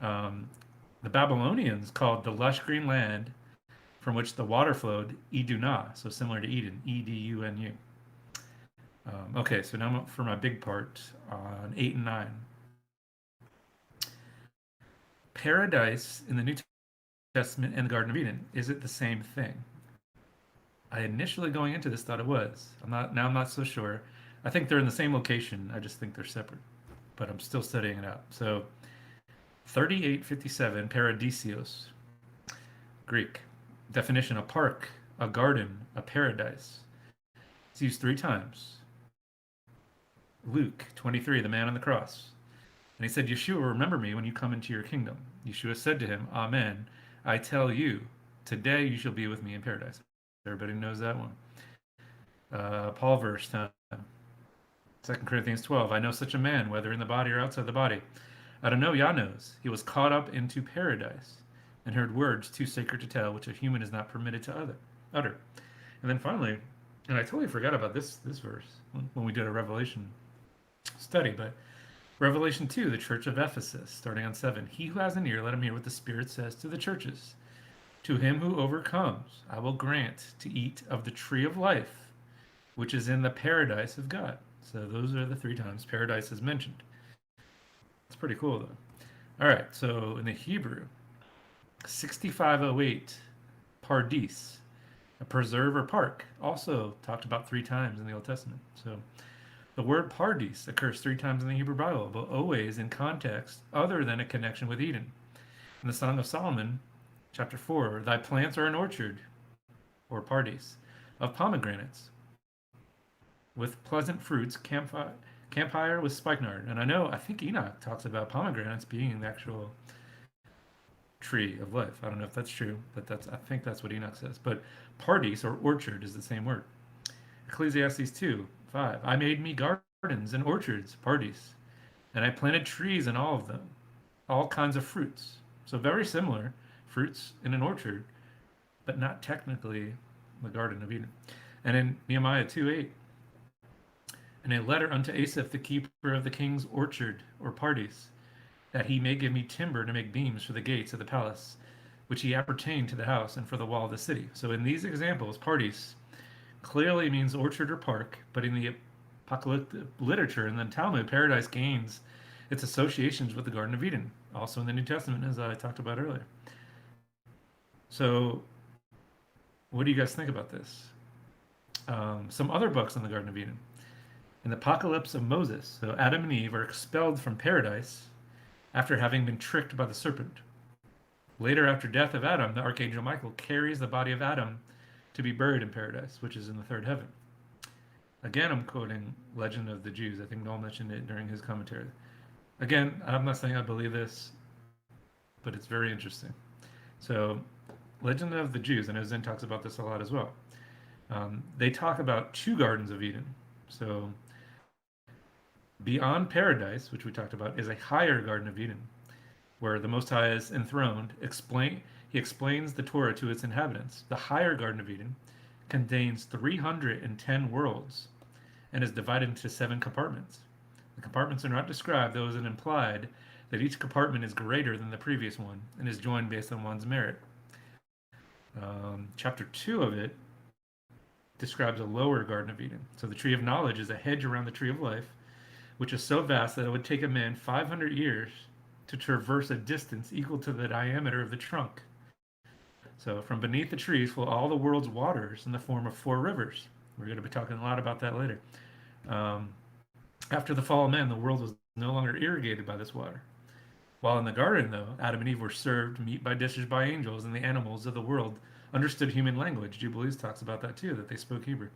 Um, the Babylonians called the lush green land from which the water flowed Idunah, so similar to Eden, Edunu. Okay, so now for my big part on 8 and 9. Paradise in the New Testament and the Garden of Eden, is it the same thing? I initially going into this thought it was. I'm not so sure. I think they're in the same location. I just think they're separate. But I'm still studying it out. So 3857 paradisios, Greek. Definition: a park, a garden, a paradise. It's used three times. Luke 23, the man on the cross. And he said, Yeshua, remember me when you come into your kingdom. Yeshua said to him, Amen. I tell you, today you shall be with me in paradise. Everybody knows that one. Paul verse time. 2 Corinthians 12. I know such a man, whether in the body or outside the body. I don't know, Yah knows. He was caught up into paradise and heard words too sacred to tell, which a human is not permitted to utter. And then finally, and I totally forgot about this verse when we did a Revelation study, but Revelation 2, the church of Ephesus, starting on 7. He who has an ear, let him hear what the Spirit says to the churches. To him who overcomes, I will grant to eat of the tree of life, which is in the paradise of God. So those are the three times paradise is mentioned. It's pretty cool, though. All right, so in the Hebrew, 6508, Pardis, a preserve or park, also talked about three times in the Old Testament. So the word Pardis occurs three times in the Hebrew Bible, but always in context other than a connection with Eden. In the Song of Solomon, chapter 4, thy plants are an orchard, or Pardis, of pomegranates, with pleasant fruits, campfire with spikenard. And I think Enoch talks about pomegranates being the actual tree of life. I don't know if that's true, but I think that's what Enoch says. But Pardis, or orchard, is the same word. Ecclesiastes 2:5. I made me gardens and orchards, Pardis, and I planted trees in all of them, all kinds of fruits. So very similar, fruits in an orchard, but not technically the Garden of Eden. And in Nehemiah 2:8, and a letter unto Asaph, the keeper of the king's orchard, or Pardis, that he may give me timber to make beams for the gates of the palace, which he appertained to the house and for the wall of the city. So in these examples, Pardis clearly means orchard or park, but in the apocalyptic literature and the Talmud, paradise gains its associations with the Garden of Eden, also in the New Testament, as I talked about earlier. So, what do you guys think about this? Some other books on the Garden of Eden. In the Apocalypse of Moses, so Adam and Eve are expelled from paradise after having been tricked by the serpent. Later, after death of Adam, the archangel Michael carries the body of Adam to be buried in paradise, which is in the third heaven. Again, I'm quoting Legend of the Jews. I think Noel mentioned it during his commentary. Again, I'm not saying I believe this, but it's very interesting. So, Legend of the Jews, and Zen talks about this a lot as well. They talk about two gardens of Eden. So, beyond paradise, which we talked about, is a higher Garden of Eden, where the Most High is enthroned. He explains the Torah to its inhabitants. The higher Garden of Eden contains 310 worlds and is divided into 7 compartments. The compartments are not described, though it is implied that each compartment is greater than the previous one and is joined based on one's merit. Chapter 2 of it describes a lower Garden of Eden. So the tree of knowledge is a hedge around the tree of life, which is so vast that it would take a man 500 years to traverse a distance equal to the diameter of the trunk. So from beneath the trees flow all the world's waters in the form of 4 rivers. We're going to be talking a lot about that later. Um, After the fall of man, the world was no longer irrigated by this water. While in the garden, though, Adam and Eve were served meat by dishes by angels, and the animals of the world understood human language. Jubilees talks about that too, that they spoke Hebrew.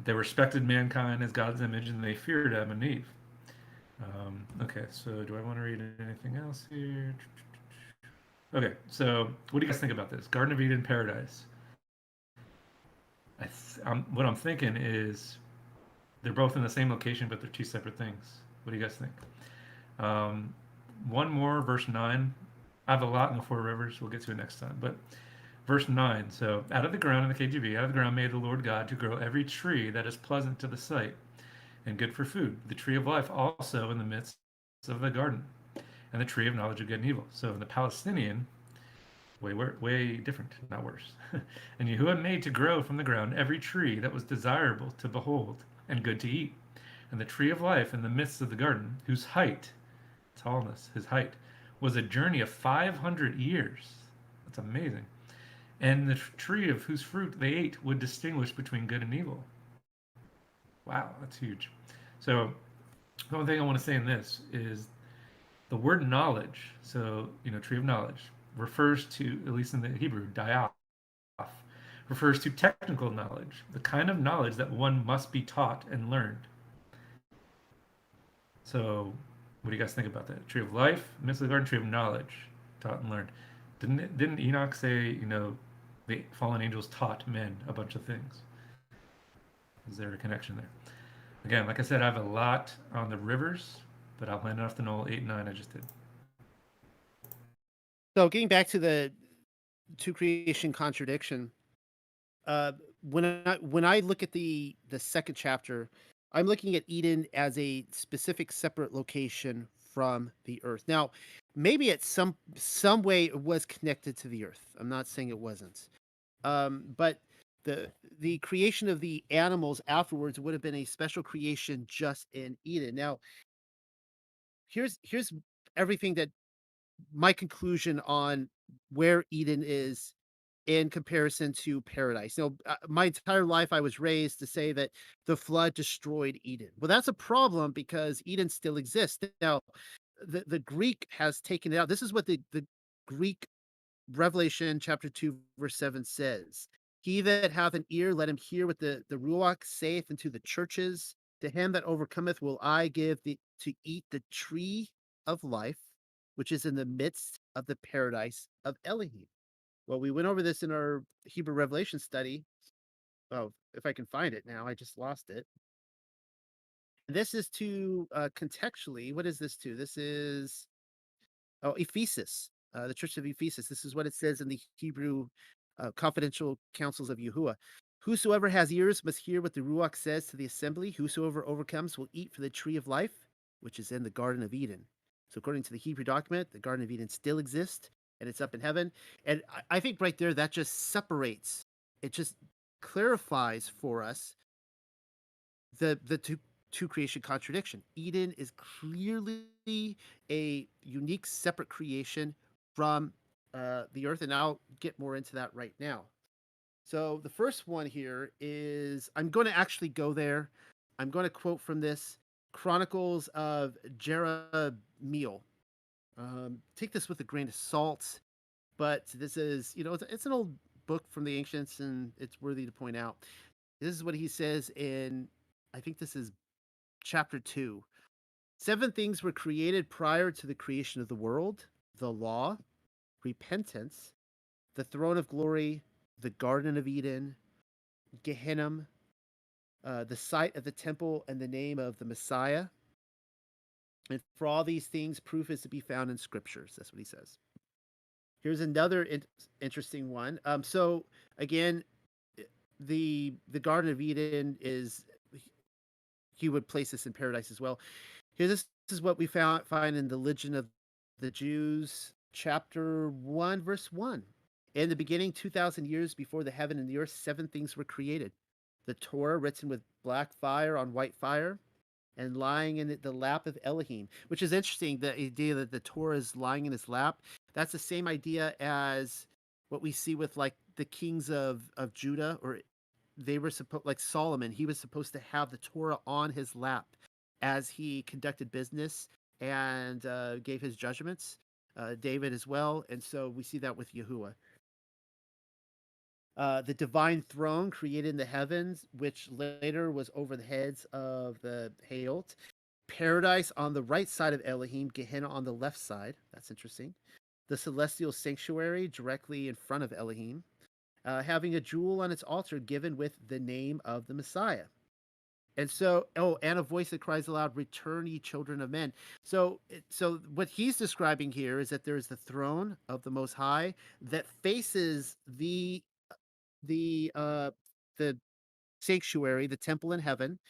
They respected mankind as God's image, and they feared Adam and Eve. Okay, so do I want to read anything else here? Okay, so what do you guys think about this? Garden of Eden, paradise. What I'm thinking is they're both in the same location, but they're two separate things. What do you guys think? Um, One more, verse 9. I have a lot in the 4 rivers. We'll get to it next time. But verse 9. So, out of the ground in the KJV, out of the ground made the Lord God to grow every tree that is pleasant to the sight and good for food. The tree of life also in the midst of the garden, and the tree of knowledge of good and evil. So, in the Palestinian, way different, not worse. And Yahuwah made to grow from the ground every tree that was desirable to behold and good to eat, and the tree of life in the midst of the garden, whose height, tallness, his height, was a journey of 500 years. That's amazing. And the tree of whose fruit they ate would distinguish between good and evil. Wow, that's huge. So, the only thing I want to say in this is the word knowledge, so, tree of knowledge, refers to, at least in the Hebrew, dayaf, refers to technical knowledge, the kind of knowledge that one must be taught and learned. So, what do you guys think about that? Tree of life, midst of the garden, tree of knowledge, taught and learned. Didn't Enoch say, the fallen angels taught men a bunch of things? Is there a connection there? Again, like I said, I have a lot on the rivers, but I'll hand it off to Noel 8 and 9 I just did. So getting back to the two creation contradiction, when I look at the second chapter, I'm looking at Eden as a specific separate location from the earth. Now, maybe at some way it was connected to the earth. I'm not saying it wasn't. But the the creation of the animals afterwards would have been a special creation just in Eden. Now, here's everything that my conclusion on where Eden is in comparison to paradise. My entire life I was raised to say that the flood destroyed Eden. Well, that's a problem because Eden still exists. Now, the Greek has taken it out. This is what the Greek Revelation chapter 2, verse 7 says. He that hath an ear, let him hear what the Ruach saith unto the churches. To him that overcometh will I give to eat the tree of life, which is in the midst of the paradise of Elohim. Well, we went over this in our Hebrew Revelation study. Oh, if I can find it now, I just lost it. This is to contextually, what is this to? This is Ephesus, the Church of Ephesus. This is what it says in the Hebrew Confidential Councils of Yahuwah. Whosoever has ears must hear what the Ruach says to the assembly. Whosoever overcomes will eat from the tree of life, which is in the Garden of Eden. So, according to the Hebrew document, the Garden of Eden still exists and it's up in heaven. And I think right there, that just separates, it just clarifies for us the two creation contradiction. Eden is clearly a unique, separate creation from the earth, and I'll get more into that right now. So the first one here is I'm going to actually go there. I'm going to quote from this Chronicles of Jeremiel. Take this with a grain of salt, but this is it's an old book from the ancients, and it's worthy to point out. This is what he says in, I think this is chapter 2. Seven things were created prior to the creation of the world: the law, repentance, the throne of glory, the Garden of Eden, Gehenna, the site of the temple, and the name of the Messiah. And for all these things, proof is to be found in scriptures. That's what he says. Here's another interesting one. So again, the Garden of Eden is, he would place this in paradise as well. Here, this is what we find in the Legend of the Jews, chapter 1, verse 1. In the beginning, 2,000 years before the heaven and the earth, seven things were created: the Torah, written with black fire on white fire, and lying in the lap of Elohim, which is interesting. The idea that the Torah is lying in his lap, that's the same idea as what we see with like the kings of Judah, or they were supposed, like Solomon, he was supposed to have the Torah on his lap as he conducted business and gave his judgments. David as well, and so we see that with Yahuwah. The divine throne created in the heavens, which later was over the heads of the Haot. Paradise on the right side of Elohim, Gehenna on the left side. That's interesting. The celestial sanctuary directly in front of Elohim, having a jewel on its altar given with the name of the Messiah. And so, oh, and a voice that cries aloud, "Return, ye children of men." So what he's describing here is that there is the throne of the Most High that faces the uh the sanctuary, the temple in heaven,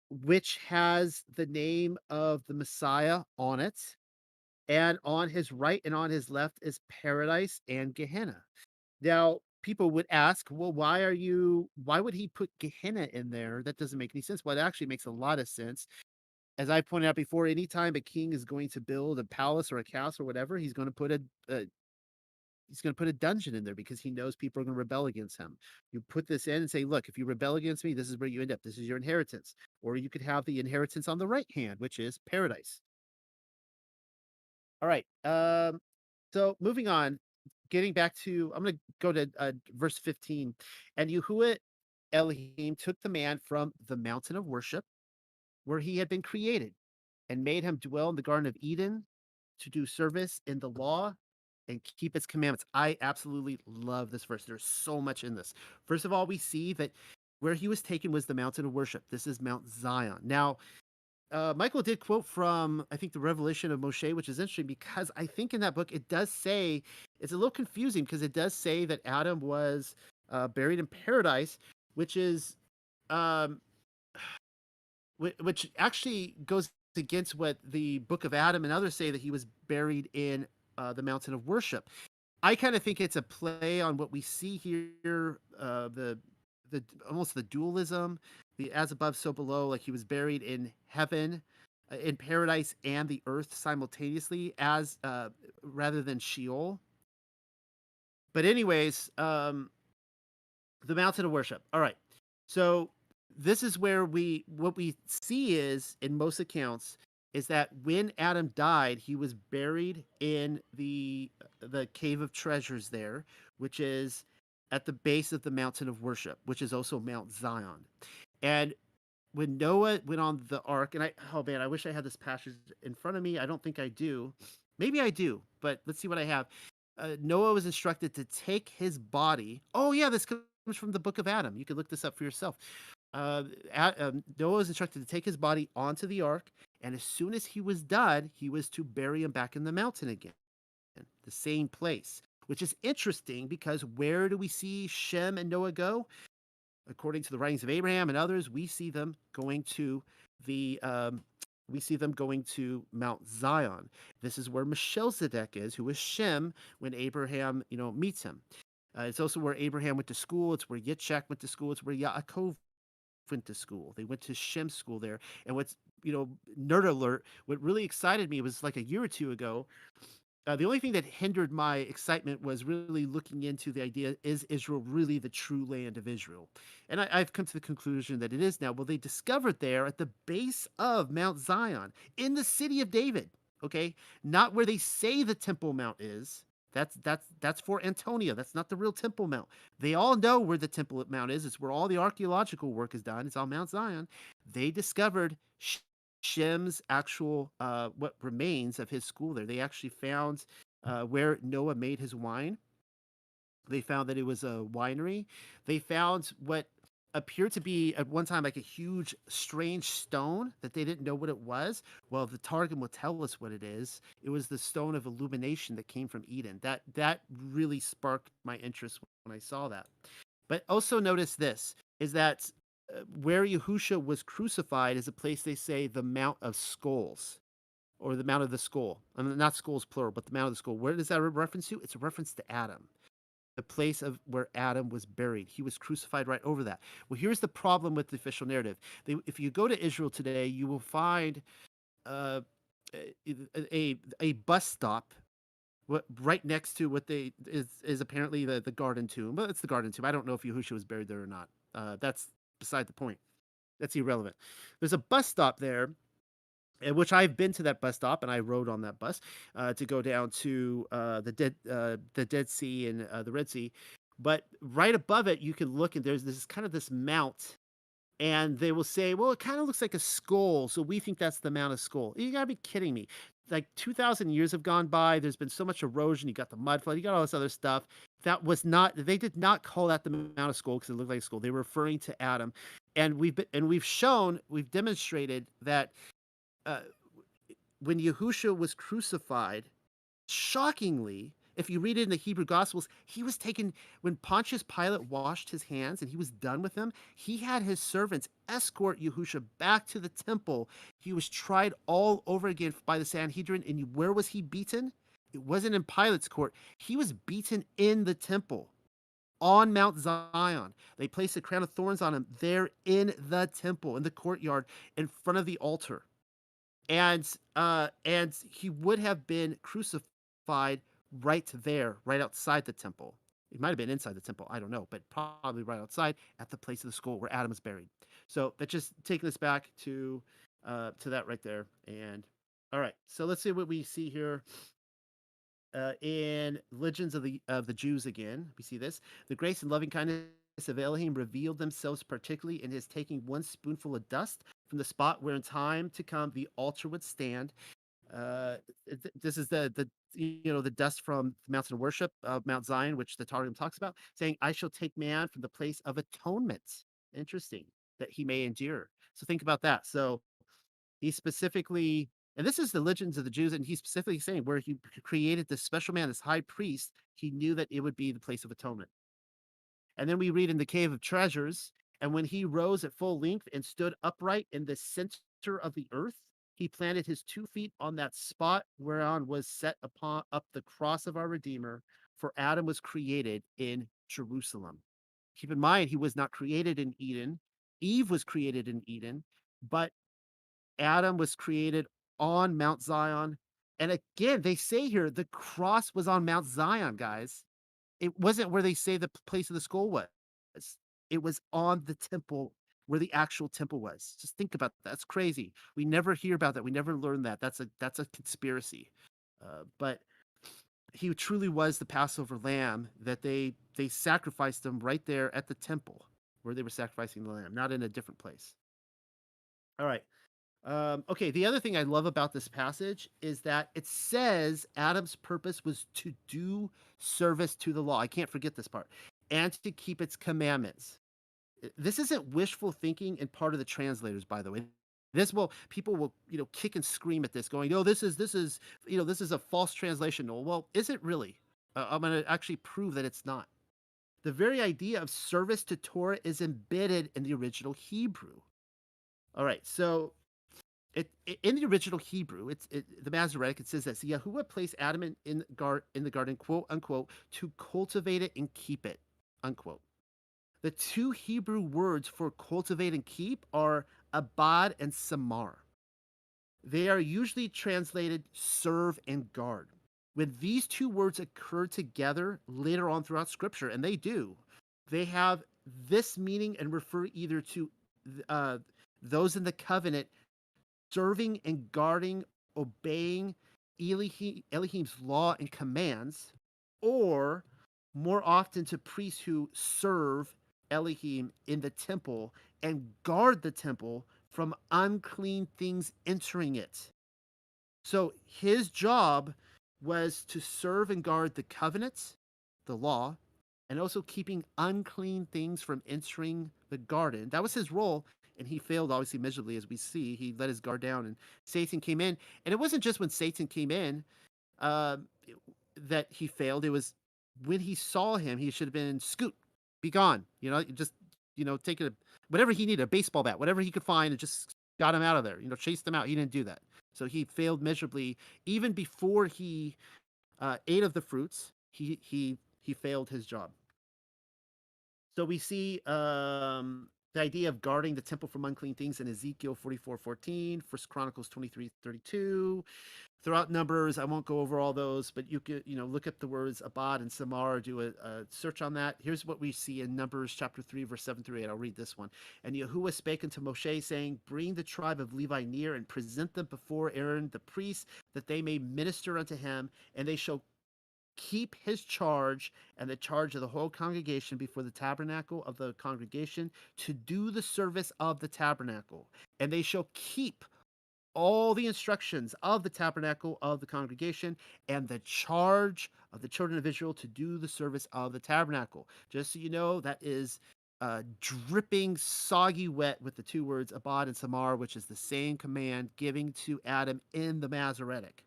which has the name of the Messiah on it, and on his right and on his left is paradise and Gehenna. Now, people would ask, well, why would he put Gehenna in there? That doesn't make any sense. Well, it actually makes a lot of sense. As I pointed out before, anytime a king is going to build a palace or a castle or whatever, he's going to put a dungeon in there because he knows people are going to rebel against him. You put this in and say, look, if you rebel against me, this is where you end up. This is your inheritance. Or you could have the inheritance on the right hand, which is paradise. All right. So moving on, getting back to, I'm going to go to verse 15. And Yahuwah Elohim took the man from the mountain of worship where he had been created and made him dwell in the Garden of Eden to do service in the law and keep its commandments. I absolutely love this verse. There's so much in this. First of all, we see that where he was taken was the mountain of worship. This is Mount Zion. Now, Michael did quote from, I think, the Revelation of Moshe, which is interesting because I think in that book it does say, it's a little confusing because it does say that Adam was buried in paradise, which is um, which actually goes against what the Book of Adam and others say, that he was buried in the mountain of worship. I kind of think it's a play on what we see here, the almost the dualism, the as above so below. Like he was buried in heaven, in paradise, and the earth simultaneously, as rather than Sheol. But anyways, the mountain of worship. All right, so this is where what we see is in most accounts is that when Adam died, he was buried in the cave of treasures there, which is at the base of the mountain of worship, which is also Mount Zion. And when Noah went on the ark, and oh man, I wish I had this passage in front of me. I don't think I do. Maybe I do, but let's see what I have. Noah was instructed to take his body. Oh yeah, this comes from the Book of Adam. You can look this up for yourself. Noah was instructed to take his body onto the ark, and as soon as he was done, he was to bury him back in the mountain again, the same place. Which is interesting because where do we see Shem and Noah go? According to the writings of Abraham and others, the we see them going to Mount Zion. This is where Melchizedek is, who is Shem when Abraham, meets him. It's also where Abraham went to school. It's where Yitzchak went to school. It's where Yaakov went to school. They went to Shem's school there. And nerd alert, what really excited me was like a year or two ago. The only thing that hindered my excitement was really looking into the idea, is Israel really the true land of Israel? And I've come to the conclusion that it is now. Well, they discovered there at the base of Mount Zion, in the city of David, okay? Not where they say the Temple Mount is. That's for Antonia. That's not the real Temple Mount. They all know where the Temple Mount is. It's where all the archaeological work is done. It's on Mount Zion. They discovered Shem's actual what remains of his school there. They actually found where Noah made his wine. They found that it was a winery. They found what appeared to be at one time like a huge, strange stone that they didn't know what it was. Well, the Targum will tell us what it is. It was the stone of illumination that came from Eden. That really sparked my interest when I saw that. But also notice this is that where Yahusha was crucified is a place they say the Mount of Skulls or the Mount of the Skull. I mean, not skulls plural, but the Mount of the Skull. Where does that reference to? It's a reference to Adam, the place of where Adam was buried. He was crucified right over that. Well, here's the problem with the official narrative. If you go to Israel today, you will find uh, a bus stop right next to what they is apparently the garden tomb. But it's the garden tomb. I don't know if Yahushua was buried there or not. That's beside the point. That's irrelevant. There's a bus stop there, which I've been to that bus stop and I rode on that bus to go down to the Dead Sea and the Red Sea. But right above it, you can look and there's this kind of this mount, and they will say, "Well, it kind of looks like a skull, so we think that's the Mount of Skull." You gotta be kidding me! Like 2,000 years have gone by. There's been so much erosion. You got the mud flood. You got all this other stuff. That was not. They did not call that the Mount of Skull because it looked like a skull. They were referring to Adam, and we've demonstrated that uh, when Yahushua was crucified, shockingly, if you read it in the Hebrew Gospels, he was taken when Pontius Pilate washed his hands and he was done with them. He had his servants escort Yahushua back to the temple. He was tried all over again by the Sanhedrin. And where was he beaten? It wasn't in Pilate's court. He was beaten in the temple on Mount Zion. They placed a crown of thorns on him there in the temple, in the courtyard, in front of the altar, and he would have been crucified right there, right outside the temple. It might have been inside the temple, I don't know, but probably right outside at the place of the skull where Adam is buried. So that's just taking us back to that right there. And all right, so let's see what we see here in Legends of the Jews again. We see this: the grace and loving kindness of Elohim revealed themselves particularly in his taking one spoonful of dust from the spot where in time to come the altar would stand. Uh, this is the dust from the mountain of worship of Mount Zion, which the Targum talks about, saying, "I shall take man from the place of atonement." Interesting, that he may endure. So think about that. So he specifically, and this is the legends of the Jews, and he's specifically saying where he created this special man, this high priest, he knew that it would be the place of atonement. And then we read in the cave of treasures, and when he rose at full length and stood upright in the center of the earth, he planted his 2 feet on that spot whereon was set upon up the cross of our Redeemer, for Adam was created in Jerusalem. Keep in mind, he was not created in Eden. Eve was created in Eden, but Adam was created on Mount Zion. And again, they say here the cross was on Mount Zion, guys. It wasn't where they say the place of the skull was. It was on the temple where the actual temple was. Just think about that. That's crazy. We never hear about that. We never learn that. That's a conspiracy. But he truly was the Passover lamb that they sacrificed him right there at the temple where they were sacrificing the lamb, not in a different place. All right. Okay, the other thing I love about this passage is that it says Adam's purpose was to do service to the law. I can't forget this part, and to keep its commandments. This isn't wishful thinking and part of the translators, by the way. This will people will kick and scream at this, going, "No, this is a false translation." Well, is it really? I'm going to actually prove that it's not. The very idea of service to Torah is embedded in the original Hebrew. All right, so in the original Hebrew, the Masoretic. It says that Yahuwah placed Adam in the garden, quote unquote, to cultivate it and keep it, unquote. The two Hebrew words for cultivate and keep are abad and samar. They are usually translated serve and guard. When these two words occur together later on throughout Scripture, and they do, they have this meaning and refer either to uh, those in the covenant serving and guarding, obeying Elohim's law and commands, or more often to priests who serve Elohim in the temple and guard the temple from unclean things entering it. So his job was to serve and guard the covenants, the law, and also keeping unclean things from entering the garden. That was his role, and he failed obviously miserably, as we see. He let his guard down, and Satan came in. And it wasn't just when Satan came in uh, that he failed. It was when he saw him, he should have been scoot, be gone. Just take a whatever he needed, a baseball bat, whatever he could find, and just got him out of there. Chased him out. He didn't do that, so he failed miserably. Even before he ate of the fruits, he failed his job. So we see the idea of guarding the temple from unclean things in Ezekiel 44:14, First Chronicles 23:32. Throughout Numbers, I won't go over all those, but you could, look up the words Abad and Samar, do a search on that. Here's what we see in Numbers chapter 3, verse 7 through 8. I'll read this one. And Yahuwah spake unto Moshe, saying, bring the tribe of Levi near and present them before Aaron the priest, that they may minister unto him, and they shall keep his charge and the charge of the whole congregation before the tabernacle of the congregation to do the service of the tabernacle. And they shall keep all the instructions of the tabernacle of the congregation and the charge of the children of Israel to do the service of the tabernacle. Just so you know, that is dripping, soggy wet with the two words Abad and Samar, which is the same command giving to Adam in the Masoretic.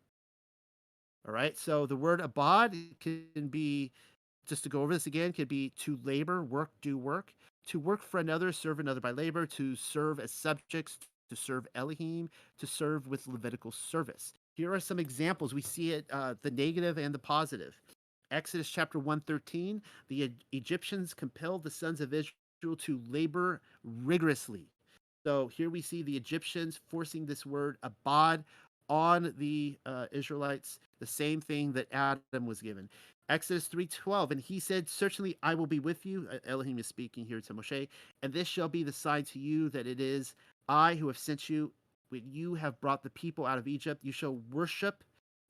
All right. So the word abad can be, just to go over this again, could be to labor, work, do work, to work for another, serve another by labor, to serve as subjects, to serve Elohim, to serve with Levitical service. Here are some examples. We see it, the negative and the positive. Exodus chapter 113, the Egyptians compelled the sons of Israel to labor rigorously. So here we see the Egyptians forcing this word abad on the Israelites, the same thing that Adam was given. Exodus 3:12, and he said, certainly I will be with you. Elohim is speaking here to Moshe, and this shall be the sign to you that it is I who have sent you. When you have brought the people out of Egypt, you shall worship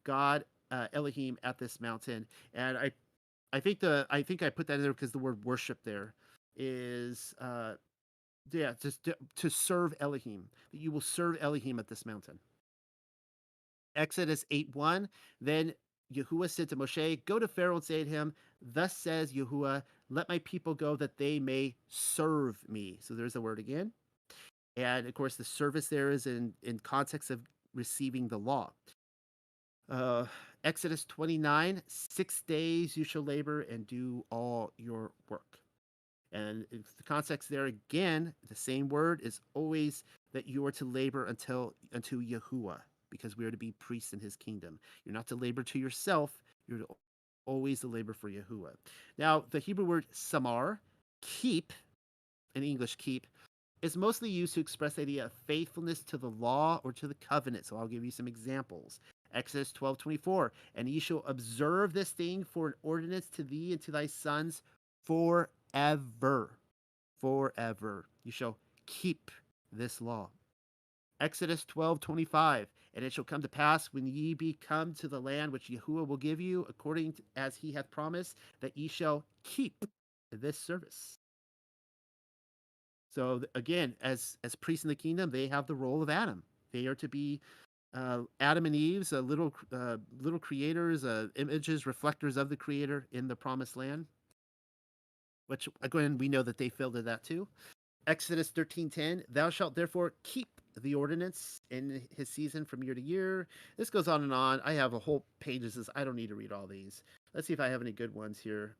God Elohim at this mountain. And I think I put that in there because the word worship there is yeah, just to serve Elohim. That you will serve Elohim at this mountain. Exodus 8:1. Then Yahuwah said to Moshe, go to Pharaoh and say to him, thus says Yahuwah, let my people go that they may serve me. So there's the word again. And of course, the service there is in context of receiving the law. Uh, Exodus 29, 6 days you shall labor and do all your work. And the context there again, the same word is always that you are to labor unto Yahuwah, because we are to be priests in his kingdom. You're not to labor to yourself, you're to always to labor for Yahuwah. Now, the Hebrew word samar, keep, in English keep, is mostly used to express the idea of faithfulness to the law or to the covenant. So I'll give you some examples. Exodus 12:24, and ye shall observe this thing for an ordinance to thee and to thy sons forever. Forever. You shall keep this law. Exodus 12:25, and it shall come to pass when ye be come to the land which Yahuwah will give you, according to, as he hath promised, that ye shall keep this service. So again, as priests in the kingdom, they have the role of Adam. They are to be Adam and Eve's little creators, images, reflectors of the Creator in the Promised Land. Which again, we know that they failed at that too. Exodus 13:10, thou shalt therefore keep the ordinance in his season from year to year. This goes on and on. I have a whole pages. I don't need to read all these. Let's see if I have any good ones here.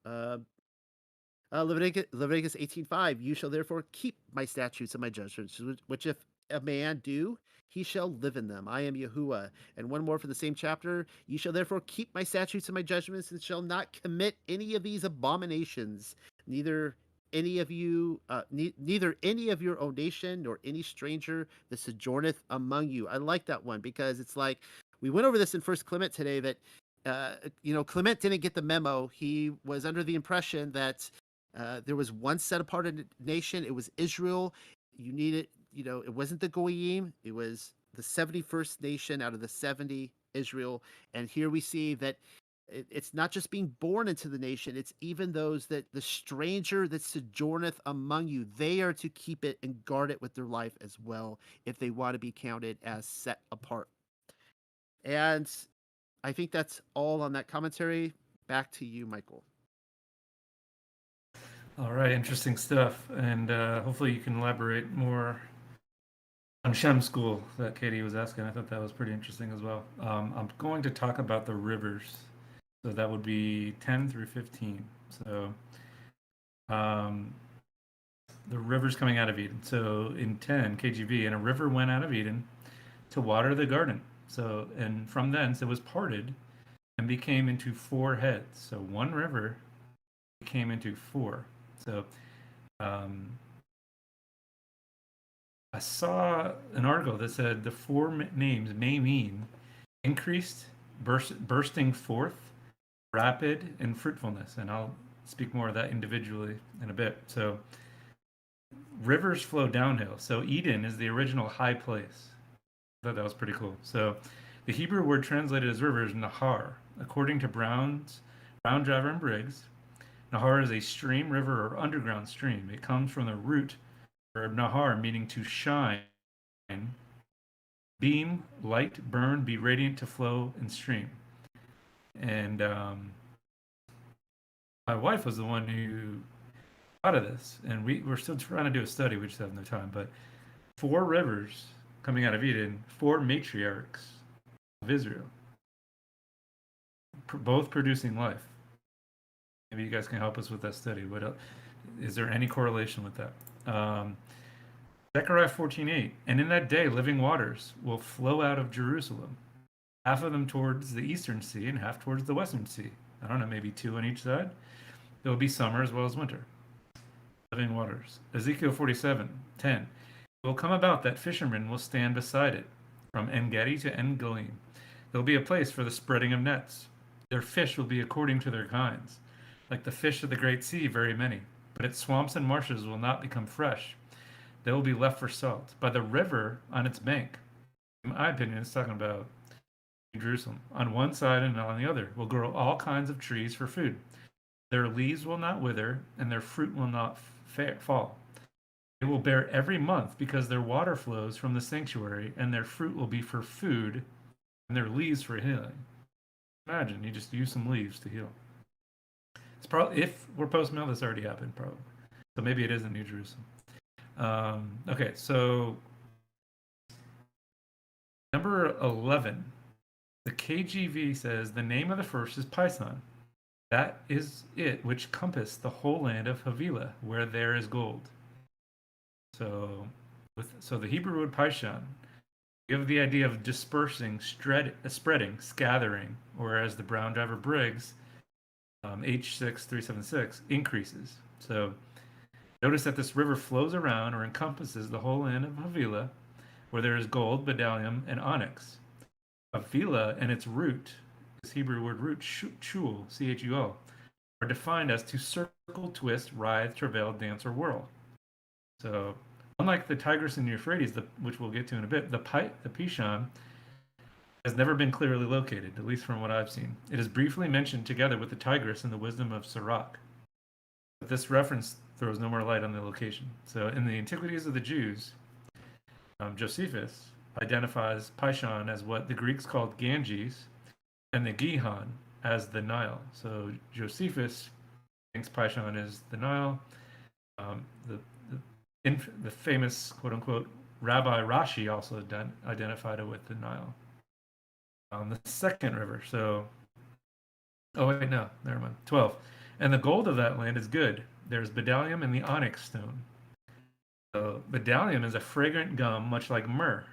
Leviticus 18:5, you shall therefore keep my statutes and my judgments, which if a man do, he shall live in them. I am Yahuwah. And one more for the same chapter, you shall therefore keep my statutes and my judgments, and shall not commit any of these abominations, neither any of you, neither any of your own nation, nor any stranger that sojourneth among you. I like that one because it's like we went over this in First Clement today that Clement didn't get the memo. He was under the impression that there was one set apart nation. It was Israel. You needed, it wasn't the Goyim. It was the 71st nation out of the 70, Israel. And here we see that It's not just being born into the nation, it's even those that the stranger that sojourneth among you, they are to keep it and guard it with their life as well if they want to be counted as set apart. And I think that's all on that commentary. Back to you, Michael. All right, interesting stuff, and hopefully you can elaborate more on Shem school that Katie was asking. I thought that was pretty interesting as well. I'm going to talk about the rivers, so that would be 10 through 15. So um, the rivers coming out of Eden. So in 10 KGV, and a river went out of Eden to water the garden. So and from thence it was parted and became into four heads. So one river became into four. So um, I saw an article that said the four names may mean increased, bursting forth, rapid, and fruitfulness. And I'll speak more of that individually in a bit. So rivers flow downhill. So Eden is the original high place. I thought that was pretty cool. So the Hebrew word translated as river is Nahar. According to Brown, Driver, and Briggs, Nahar is a stream, river, or underground stream. It comes from the root verb Nahar, meaning to shine, beam, light, burn, be radiant, to flow, and stream. And my wife was the one who thought of this, and we're still trying to do a study. We just have no time. But four rivers coming out of Eden, four matriarchs of Israel, both producing life. Maybe you guys can help us with that study. Is there any correlation with that? Zechariah 14:8, and in that day living waters will flow out of Jerusalem, half of them towards the eastern sea and half towards the western sea. I don't know, maybe two on each side. There will be summer as well as winter. Living waters. Ezekiel 47:10, it will come about that fishermen will stand beside it, from En Gedi to En Galim. There will be a place for the spreading of nets. Their fish will be according to their kinds, like the fish of the great sea, very many. But its swamps and marshes will not become fresh. They will be left for salt. By the river on its bank, in my opinion, it's talking about Jerusalem. On one side and on the other will grow all kinds of trees for food. Their leaves will not wither, and their fruit will not fall. They will bear every month because their water flows from the sanctuary, and their fruit will be for food, and their leaves for healing. Imagine you just use some leaves to heal. It's probably, if we're post mill, this already happened probably. So maybe it is in New Jerusalem. Okay, so number 11, the KGV says the name of the first is Pison. That is it, which compassed the whole land of Havilah, where there is gold. So, so the Hebrew word Pishon give the idea of dispersing, spreading, scattering, whereas the Brown Driver Briggs H6376 increases. So notice that this river flows around or encompasses the whole land of Havilah, where there is gold, bdellium, and onyx. Havilah and its root, this Hebrew word root, chul, chul, are defined as to circle, twist, writhe, travail, dance, or whirl. So, unlike the Tigris and the Euphrates, which we'll get to in a bit, the Pishon has never been clearly located, at least from what I've seen. It is briefly mentioned together with the Tigris in the Wisdom of Sirach. But this reference throws no more light on the location. So, in the Antiquities of the Jews, Josephus identifies Pishon as what the Greeks called Ganges and the Gihon as the Nile. So Josephus thinks Pishon is the Nile. The famous quote unquote Rabbi Rashi also identified it with the Nile. The second river. So, oh wait, no, never mind. 12. And the gold of that land is good. There's bdellium and the onyx stone. So bdellium is a fragrant gum, much like myrrh.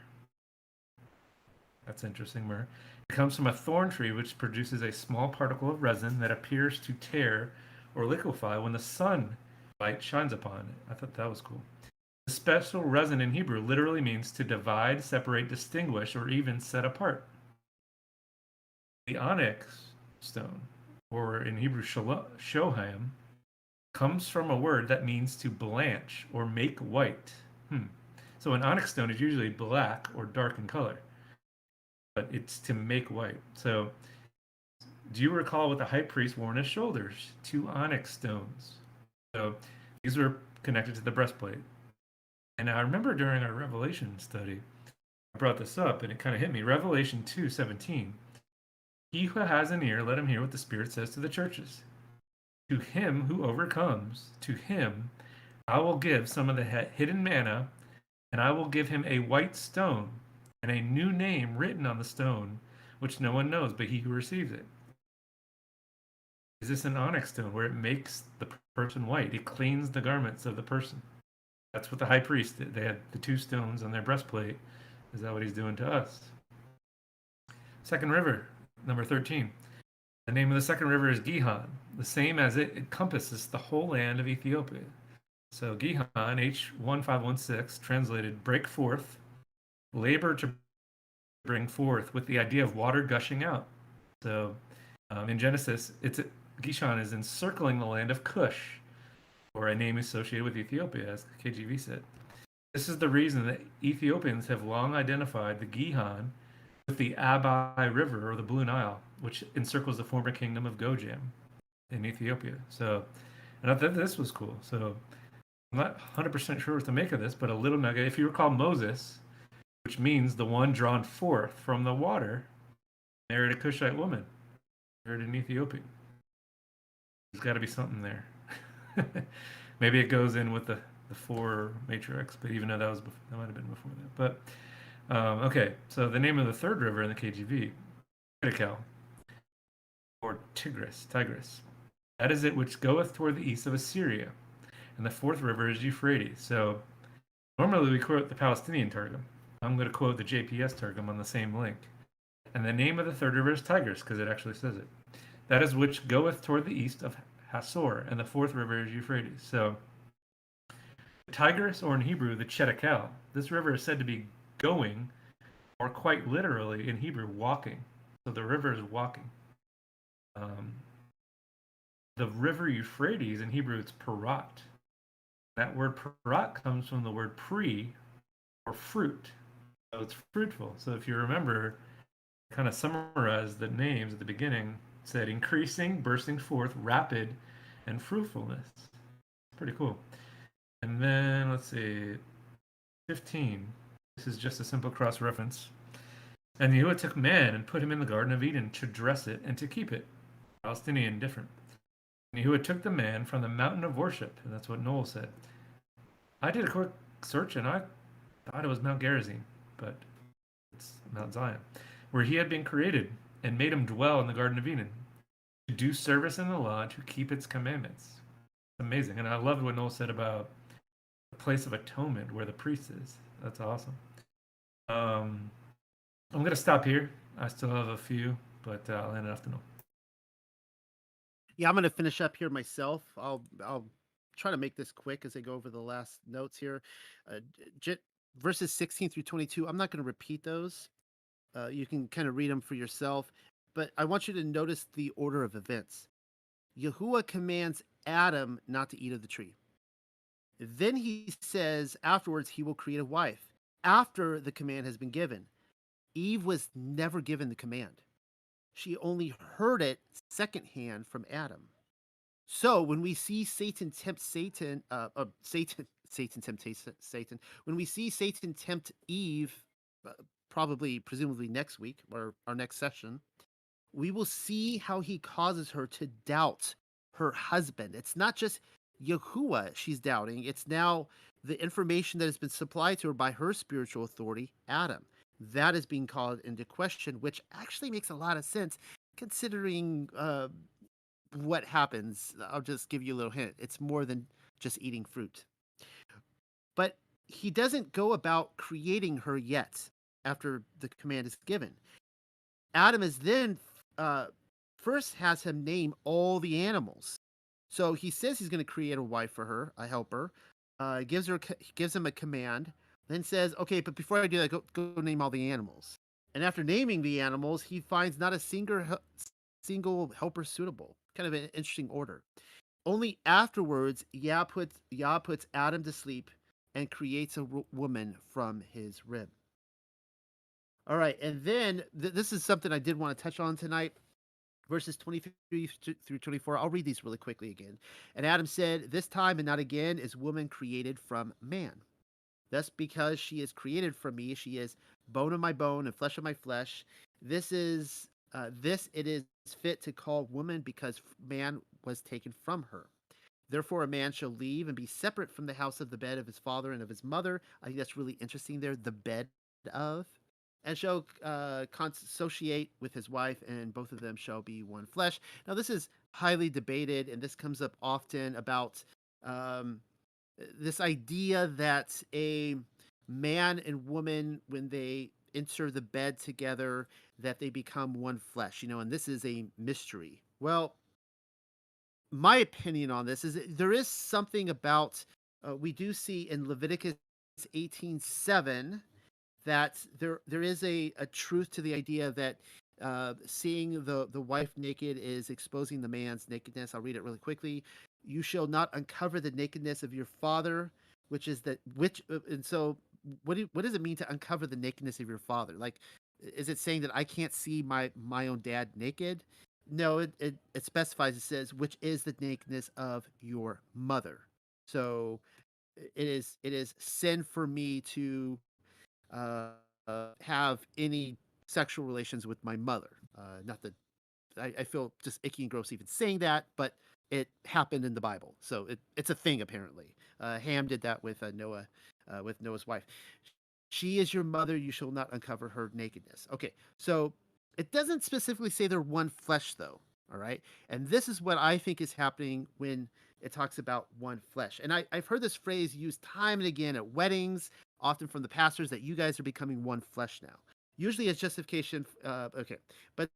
That's interesting, myrrh. It comes from a thorn tree, which produces a small particle of resin that appears to tear or liquefy when the sunlight shines upon it. I thought that was cool. The special resin in Hebrew literally means to divide, separate, distinguish, or even set apart. The onyx stone, or in Hebrew shoham, comes from a word that means to blanch or make white. So an onyx stone is usually black or dark in color, but it's to make white. So Do you recall what the high priest wore on his shoulders? Two onyx stones. So these were connected to the breastplate. And I remember during our Revelation study, I brought this up and it kind of hit me. Revelation 2:17. He who has an ear, let him hear what the Spirit says to the churches. To him who overcomes, to him I will give some of the hidden manna, and I will give him a white stone and a new name written on the stone, which no one knows but he who receives it. Is this an onyx stone where it makes the person white? It cleans the garments of the person. That's what the high priest did. They had the two stones on their breastplate. Is that what he's doing to us? Second river, number 13. The name of the second river is Gihon, the same as it encompasses the whole land of Ethiopia. So Gihon, H1516, translated break forth, labor to bring forth, with the idea of water gushing out. So in Genesis, Gishon is encircling the land of Cush, or a name associated with Ethiopia, as KGV said. This is the reason that Ethiopians have long identified the Gihon with the Abai River, or the Blue Nile, which encircles the former kingdom of Gojam in Ethiopia. So, and I thought this was cool. So, I'm not 100% sure what to make of this, but a little nugget. If you recall Moses, which means the one drawn forth from the water, married a Cushite woman, married an Ethiopian. There's got to be something there. Maybe it goes in with the four matriarchs, but even though that might have been before that. But okay, so the name of the third river in the KGV, Tidikal, or Tigris. That is it which goeth toward the east of Assyria. And the fourth river is Euphrates. So normally we quote the Palestinian Targum. I'm going to quote the JPS Targum on the same link. And the name of the third river is Tigris, because it actually says it. That is which goeth toward the east of Hasor, and the fourth river is Euphrates. So the Tigris, or in Hebrew, the Chedekal, this river is said to be going, or quite literally in Hebrew, walking. So the river is walking. Um, the river Euphrates, in Hebrew, it's Parat. That word parat comes from the word pre, or fruit. So it's fruitful. So if you remember, kind of summarize the names at the beginning, said increasing, bursting forth, rapid, and fruitfulness. Pretty cool. And then let's see, 15. This is just a simple cross reference. And Yehuah took man and put him in the Garden of Eden to dress it and to keep it. Palestinian different. And Yehuah took the man from the mountain of worship, and that's what Noel said. I did a quick search and I thought it was Mount Gerizim, but it's Mount Zion, where he had been created, and made him dwell in the Garden of Eden, to do service in the law, to keep its commandments. It's amazing. And I loved what Noel said about the place of atonement where the priest is. That's awesome. I'm going to stop here. I still have a few, but I'll hand it off to Noel. Yeah, I'm going to finish up here myself. I'll try to make this quick as I go over the last notes here. Uh, verses 16 through 22. I'm not going to repeat those. You can kind of read them for yourself, but I want you to notice the order of events. Yahuwah commands Adam not to eat of the tree. Then he says afterwards he will create a wife after the command has been given. Eve was never given the command. She only heard it secondhand from Adam. So when we see Satan tempt Satan tempt Satan. When we see Satan tempt Eve, probably, presumably next week or our next session, we will see how he causes her to doubt her husband. It's not just Yahuwah she's doubting, it's now the information that has been supplied to her by her spiritual authority, Adam. That is being called into question, which actually makes a lot of sense considering what happens. I'll just give you a little hint. It's more than just eating fruit. But he doesn't go about creating her yet after the command is given. Adam is then first has him name all the animals. So he says he's going to create a wife for her, a helper. Gives him a command, then says, "Okay, but before I do that, go name all the animals." And after naming the animals, he finds not a single helper suitable. Kind of an interesting order. Only afterwards, Yah puts Adam to sleep and creates a woman from his rib. All right, and then this is something I did want to touch on tonight. verses 23 through 24. I'll read these really quickly again. And Adam said, "This time and not again is woman created from man. Thus, because she is created from me, she is bone of my bone and flesh of my flesh. This it is fit to call woman because man was taken from her. Therefore, a man shall leave and be separate from the house of the bed of his father and of his mother." I think that's really interesting there. The bed of. And shall consociate with his wife, and both of them shall be one flesh. Now, this is highly debated, and this comes up often about um, this idea that a man and woman, when they enter the bed together, that they become one flesh. And this is a mystery. Well, my opinion on this is that there is something about we do see in Leviticus 18:7 that there is a truth to the idea that seeing the wife naked is exposing the man's nakedness. I'll read it really quickly. "You shall not uncover the nakedness of your father," which is that which and so what does it mean to uncover the nakedness of your father? Like, is it saying that I can't see my own dad naked? No, it specifies. It says which is the nakedness of your mother. So it is sin for me to have any sexual relations with my mother. Not that I feel just icky and gross even saying that, but it happened in the Bible, so it's a thing apparently. Ham did that with Noah's wife. "She is your mother; you shall not uncover her nakedness." Okay, so it doesn't specifically say they're one flesh, though. All right, and this is what I think is happening when it talks about one flesh. And I've heard this phrase used time and again at weddings, often from the pastors, that you guys are becoming one flesh now. Usually as justification. Okay, but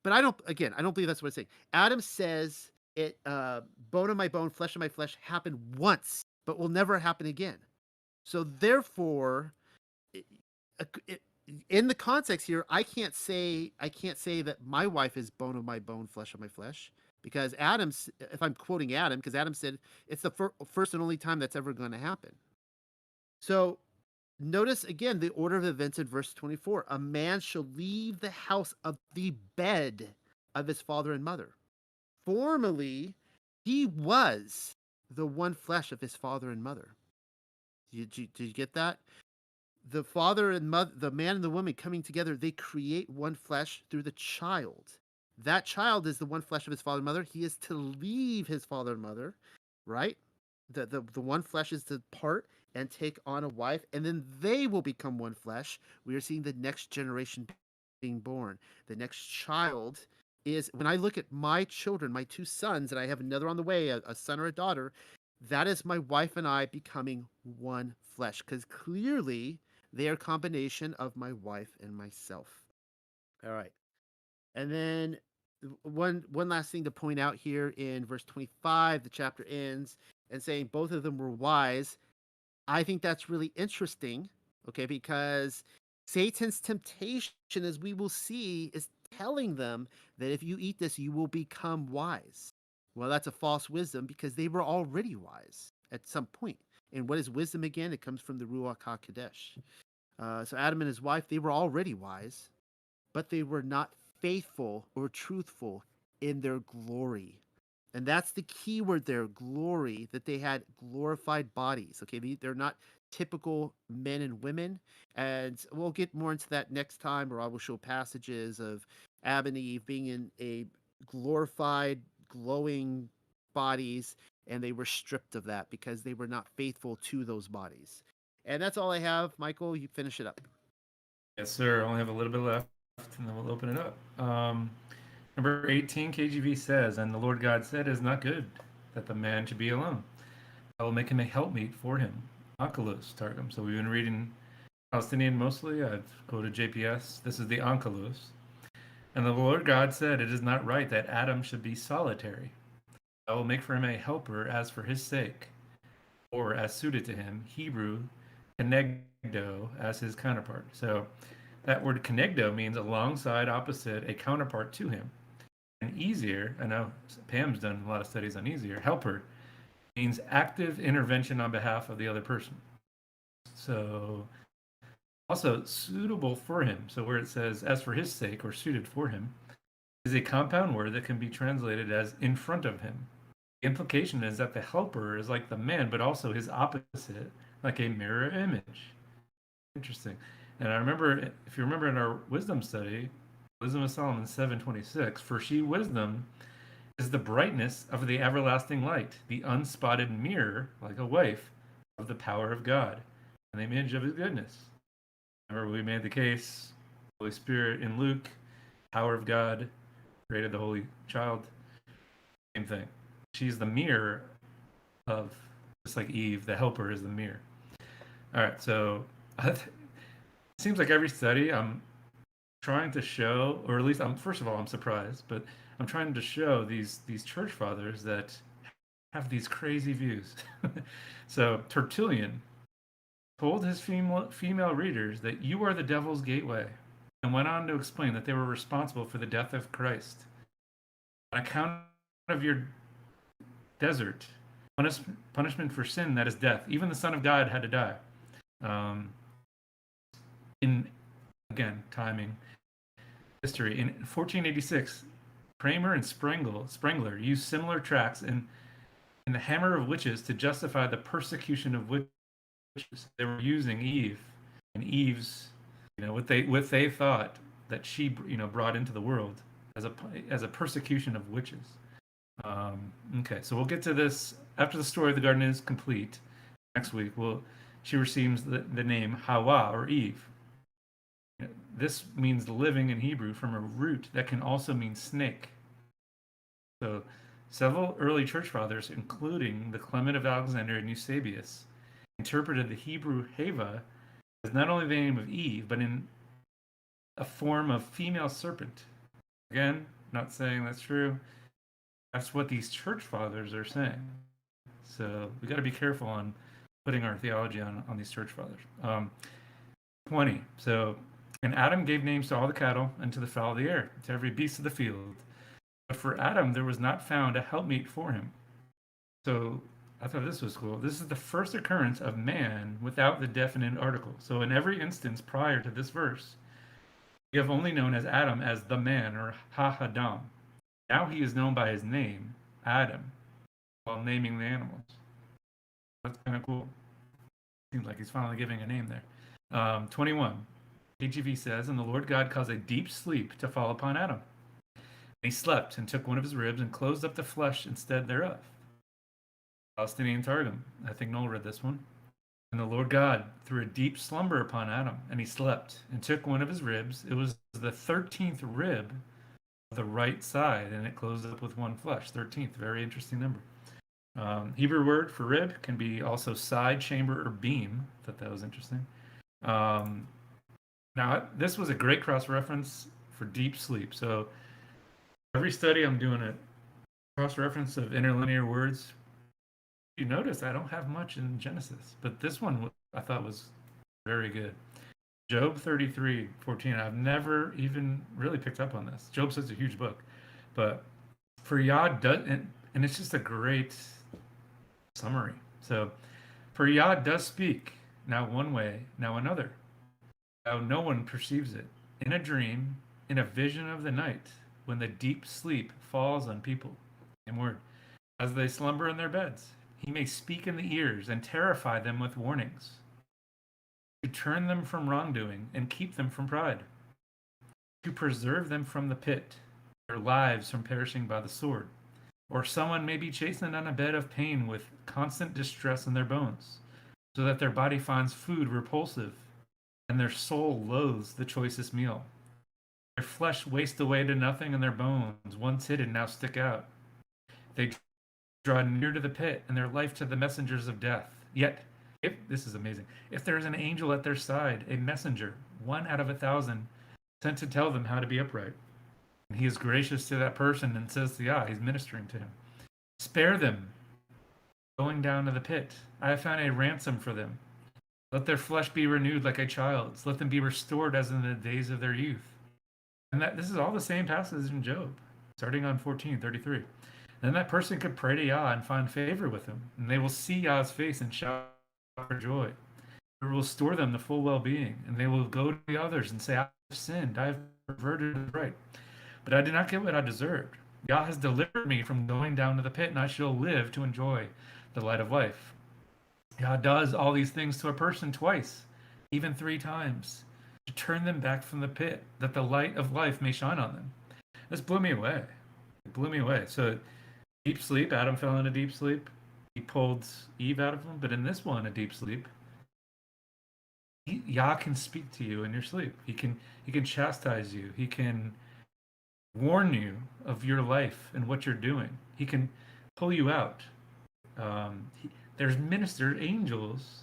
I don't. Again, I don't believe that's what it's saying. Adam says it. Bone of my bone, flesh of my flesh happened once, but will never happen again. So therefore, it, it, in the context here, I can't say that my wife is bone of my bone, flesh of my flesh, because Adam's. If I'm quoting Adam, because Adam said it's the first and only time that's ever going to happen. So notice again the order of events in verse 24. "A man shall leave the house of the bed of his father and mother." Formerly, he was the one flesh of his father and mother. Did you get that? The father and mother, the man and the woman coming together, they create one flesh through the child. That child is the one flesh of his father and mother. He is to leave his father and mother, right? The one flesh is to part and take on a wife, and then they will become one flesh. We are seeing the next generation being born. The next child is, when I look at my children, my two sons, and I have another on the way, a son or a daughter, that is my wife and I becoming one flesh, because clearly they are a combination of my wife and myself. All right. And then one last thing to point out here in verse 25, the chapter ends and saying both of them were wise. I think that's really interesting, okay, because Satan's temptation, as we will see, is telling them that if you eat this, you will become wise. Well, that's a false wisdom because they were already wise at some point. And what is wisdom again? It comes from the Ruach HaKodesh. So Adam and his wife, they were already wise, but they were not faithful or truthful in their glory. And that's the key word there, glory, that they had glorified bodies. Okay, they're not typical men and women. And we'll get more into that next time, or I will show passages of Adam and Eve being in a glorified, glowing bodies, and they were stripped of that because they were not faithful to those bodies. And that's all I have. Michael, you finish it up. Yes, sir. I only have a little bit left, and then we'll open it up. Number 18, KGV says, "And the Lord God said, it is not good that the man should be alone. I will make him a helpmeet for him." Onkelos, Targum. So we've been reading Palestinian mostly. I've go to JPS. This is the Onkelos. "And the Lord God said, it is not right that Adam should be solitary. I will make for him a helper as for his sake, or as suited to him." Hebrew, kenegdo, as his counterpart. So that word kenegdo means alongside, opposite, a counterpart to him. And easier, I know Pam's done a lot of studies on easier, helper means active intervention on behalf of the other person. So also suitable for him. So where it says as for his sake or suited for him, is a compound word that can be translated as in front of him. The implication is that the helper is like the man, but also his opposite, like a mirror image. Interesting. And I remember, if you remember in our wisdom study, Wisdom of Solomon 7:26, for she wisdom is the brightness of the everlasting light, the unspotted mirror, like a wife, of the power of God, and the image of his goodness. Remember, we made the case, Holy Spirit in Luke, power of God, created the Holy Child. Same thing. She's the mirror of, just like Eve, the helper is the mirror. All right, so it seems like every study I'm trying to show, or at least I'm first of all I'm surprised, but I'm trying to show these church fathers that have these crazy views. So Tertullian told his female readers that you are the devil's gateway, and went on to explain that they were responsible for the death of Christ on account of your desert punishment for sin, that is death. Even the Son of God had to die. Um, in again timing history in 1486, Kramer and Sprengler used similar tracts in the Hammer of Witches to justify the persecution of witches. They were using Eve and Eve's, what they thought that she brought into the world as a persecution of witches. Okay, so we'll get to this after the story of the garden is complete. Next week, she receives the name Hawa or Eve. This means living in Hebrew from a root that can also mean snake. So, several early church fathers, including the Clement of Alexandria and Eusebius, interpreted the Hebrew Hava as not only the name of Eve, but in a form of female serpent. Again, not saying that's true. That's what these church fathers are saying. So we got to be careful on putting our theology on these church fathers. 20. So, and Adam gave names to all the cattle and to the fowl of the air, to every beast of the field. But for Adam there was not found a helpmeet for him. So I thought this was cool. This is the first occurrence of man without the definite article. So in every instance prior to this verse, we have only known as Adam as the man or Ha-Hadam. Now he is known by his name, Adam, while naming the animals. That's kind of cool. Seems like he's finally giving a name there. 21. KJV says, and the Lord God caused a deep sleep to fall upon Adam. And he slept and took one of his ribs and closed up the flesh instead thereof. Palestinian Targum. I think Noel read this one. And the Lord God threw a deep slumber upon Adam, and he slept and took one of his ribs. It was the 13th rib of the right side, and it closed up with one flesh. 13th, very interesting number. Hebrew word for rib can be also side, chamber, or beam. I thought that was interesting. Now, this was a great cross-reference for deep sleep. So every study I'm doing a cross-reference of interlinear words. You notice I don't have much in Genesis, but this one I thought was very good. Job 33:14. I've never even really picked up on this. Job's such a huge book, but for Yah does, and it's just a great summary. So, for Yah does speak, now one way, now another. Now no one perceives it. In a dream, in a vision of the night, when the deep sleep falls on people. Same word. As they slumber in their beds, he may speak in the ears and terrify them with warnings. To turn them from wrongdoing and keep them from pride. To preserve them from the pit, their lives from perishing by the sword. Or someone may be chastened on a bed of pain with constant distress in their bones, so that their body finds food repulsive, and their soul loathes the choicest meal. Their flesh wastes away to nothing, and their bones, once hidden, now stick out. They draw near to the pit, and their life to the messengers of death. Yet, this is amazing, if there is an angel at their side, a messenger, 1 out of 1,000, sent to tell them how to be upright, and he is gracious to that person and says to Yah, he's ministering to him, spare them, going down to the pit. I have found a ransom for them. Let their flesh be renewed like a child's. Let them be restored as in the days of their youth. And this is all the same passage in Job, starting on 14:33. Then that person could pray to Yah and find favor with him, and they will see Yah's face and shout for joy. It will restore them to full well-being, and they will go to the others and say, I have sinned, I have perverted the right. but I did not get what I deserved. Yah has delivered me from going down to the pit, and I shall live to enjoy the light of life. God does all these things to a person twice, even three times, to turn them back from the pit, that the light of life may shine on them. This blew me away. It blew me away. So, deep sleep, Adam fell into deep sleep. He pulled Eve out of him. But in this one, a deep sleep, Yah can speak to you in your sleep. He can chastise you. He can warn you of your life and what you're doing. He can pull you out. There's minister angels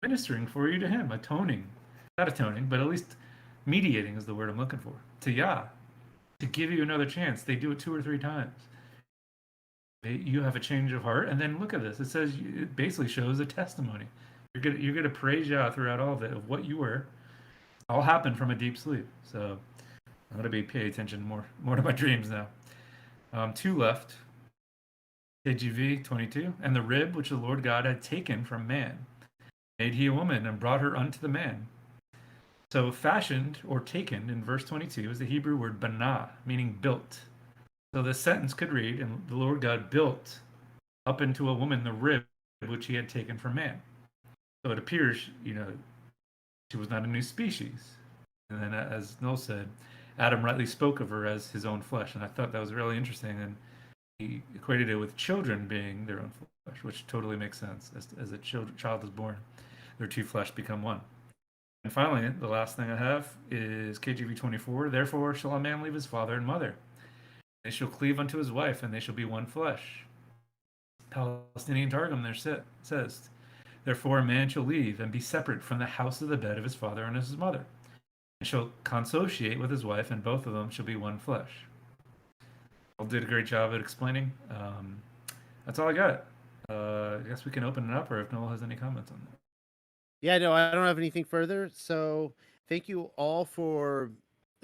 ministering for you to him, atoning, not atoning, but at least mediating is the word I'm looking for, to Yah, to give you another chance. They do it two or three times. You have a change of heart, and then look at this. It says it basically shows a testimony. You're gonna praise Yah throughout all of it of what you were. All happened from a deep sleep. So I'm gonna be pay attention more to my dreams now. Two left. KGV 22, and the rib which the Lord God had taken from man made he a woman and brought her unto the man. So fashioned or taken in verse 22 is the Hebrew word banah, meaning built. So this sentence could read, and the Lord God built up into a woman the rib which he had taken from man. So it appears, she was not a new species. And then, as Noel said, Adam rightly spoke of her as his own flesh. And I thought that was really interesting. And he equated it with children being their own flesh, which totally makes sense. As a child is born, their two flesh become one. And finally, the last thing I have is KJV 24. Therefore shall a man leave his father and mother. They shall cleave unto his wife, and they shall be one flesh. Palestinian Targum there says, therefore a man shall leave and be separate from the house of the bed of his father and his mother, and shall consociate with his wife, and both of them shall be one flesh. Paul did a great job at explaining. That's all I got. I guess we can open it up, or if Noel has any comments on that. Yeah, no, I don't have anything further. So thank you all for